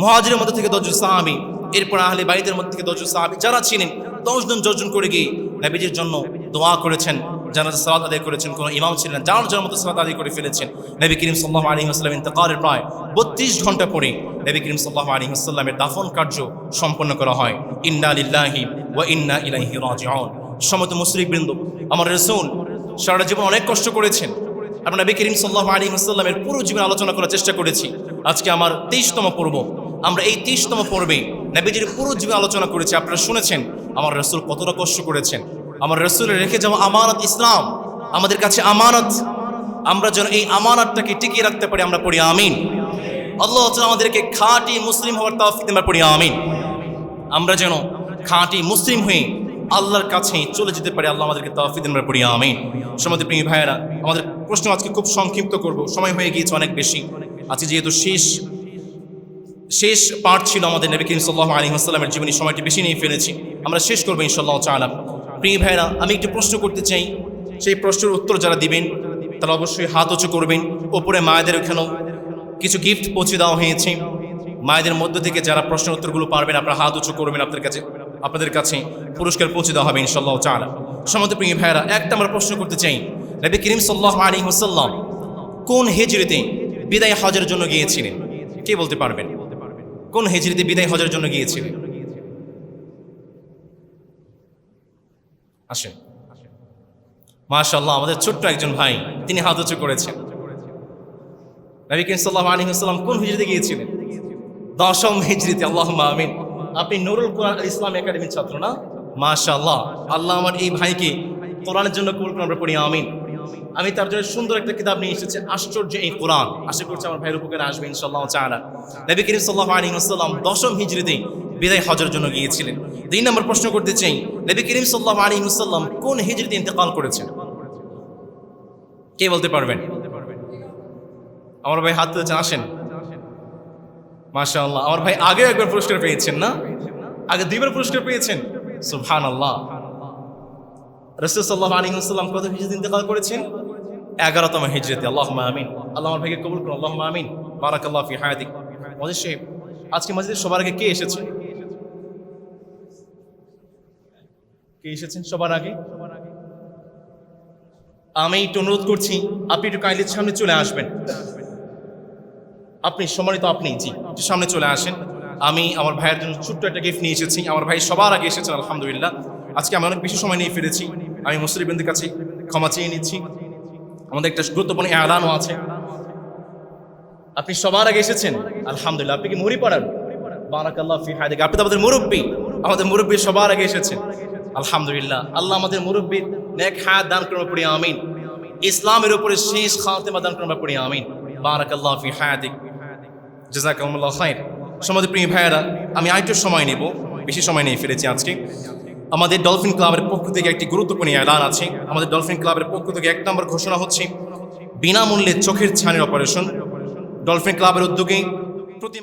Speaker 1: মুহাজিরের মধ্য থেকে 10 জন সাহাবী, এরপর আহলে বাইতের মধ্য থেকে 10 জন সাহাবী, যারা ছিলেন 10 জন করে গিয়ে নবীজির জন্য দোয়া করেছেন, জানাজা সালাত আদায় করেছেন। কোনো ইমাম ছিলেন না, যার মতো সালাত আদায় করে ফেলেছেন। নবী করিম সাল্লাল্লাহু আলাইহি ওয়াসাল্লাম ইন্তেকালের প্রায় 32 ঘন্টা পরে নবী করিম সাল্লাল্লাহু আলাইহি ওয়াসাল্লামের দাফন কার্য সম্পন্ন করা হয়। ইন্না লিল্লাহি ওয়া ইন্না ইলাইহি রাজিউন। সমস্ত মুসলিমবৃন্দ, আমার রাসূল সারা জীবন অনেক কষ্ট করেছেন। আমরা নবী করিম সাল্লাল্লাহু আলাইহি ওয়াসাল্লামের পুরো জীবন আলোচনা করার চেষ্টা করেছি। আজকে আমার 23তম পর্ব। আমরা এই 23তম পর্বে নবীজির পুরো জীবন আলোচনা করেছি। আপনারা শুনেছেন আমার রাসূল কতটা কষ্ট করেছেন। আমার রাসূলের রেখে যাওয়া আমানত ইসলাম আমাদের কাছে আমানত, আমরা যেন এই আমানতটাকে টিকিয়ে রাখতে পারি। আমরা পড়ি আমিন। আল্লাহ তাআলা আমাদেরকে খাঁটি মুসলিম হওয়ার তৌফিক দিন, আমরা পড়ি আমিন। আমরা যেন খাঁটি মুসলিম হয়ে আল্লাহর কাছে চলে যেতে পারি, আল্লাহ আমাদেরকে তৌফিক দিন, আমরা পড়ি আমিন। সমাজে প্রিয় ভাইয়েরা, আমাদের প্রশ্ন আজকে খুব সংক্ষিপ্ত করব, সময় হয়ে গিয়েছে অনেক বেশি। আজকে যেহেতু শেষ পার্ট ছিল আমাদের নবী করিম সাল্লাল্লাহু আলাইহি ওয়াসাল্লামের জীবনী, সময়টি বেশি নিয়ে ফেলেছি, আমরা শেষ করবো ইনশাআল্লাহ তাআলা। প্রিয় ভাইরা, আমি একটি প্রশ্ন করতে চাই, সেই প্রশ্নের উত্তর যারা দিবেন তারা অবশ্যই হাত উঁচু করবেন। ওপরে মায়েদের ওখানেও কিছু গিফট পৌঁছে দেওয়া হয়েছে। মায়েদের মধ্য থেকে যারা প্রশ্নের উত্তরগুলো পারবেন আপনারা হাত উঁচু করবেন, আপনাদের কাছে পুরস্কার পৌঁছে দেওয়া হবে ইনশাআল্লাহ তাআলা। সম্মানিত প্রিয় ভাইরা, একটা আমরা প্রশ্ন করতে চাই, নবী করিম সাল্লাল্লাহু আলাইহি ওয়াসাল্লাম কোন হিজরিতে বিদায় হজের জন্য গিয়েছিলেন? কে বলতে পারবেন কোন হিজরিতে বিদায় হজের জন্য গিয়েছিলেন? আসেন। মাশাআল্লাহ, আমাদের ছোট্ট একজন ভাই, তিনি হাত উঁচু করেছেন। নবী করিম সাল্লাল্লাহু আলাইহি ওয়াসাল্লাম কোন হিজরিতে গিয়েছিলেন? 10ম হিজরিতে। আল্লাহুম্মা আমিন। আপনি নুরুল কোরআন ইসলাম একাডেমির ছাত্র না? মাশাআল্লাহ, আল্লাহ আমার এই ভাইকে কোরআনের জন্য কবুল করুন, আমরা পড়ি আমিন। আমি তার জন্য সুন্দর একটা কিতাব নিয়ে এসেছি, আশ্চর্য এই কোরআন। আশা করছি আমার ভাইয়ের উপকারে আসবে ইনশাআল্লাহ তাআলা। নবী করিম সাল্লাল্লাহু আলাইহি ওয়াসাল্লাম 10ম হিজরিতে বিদায় হজের জন্য গিয়েছিলেন। 2 নম্বর প্রশ্ন করতে চাই, নবী করিম সাল্লাল্লাহু আলাইহি ওয়াসাল্লাম কোন হিজরিতে ইন্তেকাল করেছেন? কে বলতে পারবেন? আমার ভাই হাত তুলেছেন, আসেন। মাশাআল্লাহ, আমার ভাই আগে একবার পুরস্কার পেয়েছেন না? আগে 2বার পুরস্কার পেয়েছেন। সুবহানাল্লাহ। রাসূল সাল্লাল্লাহু আলাইহি ওয়াসাল্লাম কত হিজরিতে ইন্তেকাল করেছেন? 11তম হিজরিতে। আল্লাহুম্মা আমিন। আল্লাহ আমার ভাইকে কবুল করুন, আল্লাহুম্মা আমিন। বারাকাল্লাহু ফি হায়াতিক। মজিদ সাহেব, আজকে মসজিদে সবার আগে কে এসেছে? কে এসেছেন সবার আগে? আমি একটু অনুরোধ করছি, আপনি একটু কাইন্ডলি সামনে চলে আসবেন। আপনি সম্মানিত, আপনি জি একটু সামনে চলে আসেন। আমি আমার ভাইয়ের জন্য ছোট্ট একটা গিফট নিয়ে এসেছি। আমার ভাই সবার আগে এসেছেন আলহামদুলিল্লাহ। আজকে আমি অনেক বেশি সময় নিয়ে ফিরেছি, আমি মুসলিমদের কাছে ক্ষমা চেয়ে নিচ্ছি। আমাদের একটা গুরুত্বপূর্ণ এলানও আছে। আপনি সবার আগে এসেছেন আলহামদুলিল্লাহ। আপনি কি মুহুরি পড়ান? বারাকাল্লাহ ফি হায়াতিক। আপনি তো আমাদের মুরব্বী, আমাদের মুরব্বী সবার আগে এসেছেন আলহামদুলিল্লাহ। আল্লাহ আমাদের মুরব্বীর নেক হায়াত দান করুন, পড়ি আমিন। ইসলামের উপরে শেষ খাতেমা দান করুন, পড়ি আমিন। বারাকাল্লাহ ফি হায়াতিক, জাযাকাল্লাহু খাইর। সমাজের প্রিয় ভাইয়েরা, আমি আরেকটু সময় নেব, বেশি সময় নিয়ে ফেলেছি আজকে। আমাদের ডলফিন ক্লাবের পক্ষ থেকে একটি গুরুত্বপূর্ণ এলান আছে। আমাদের ডলফিন ক্লাবের পক্ষ থেকে 1 নম্বর ঘোষণা হচ্ছে বিনামূল্যে চোখের ছানির অপারেশন। ডলফিন ক্লাবের উদ্যোগে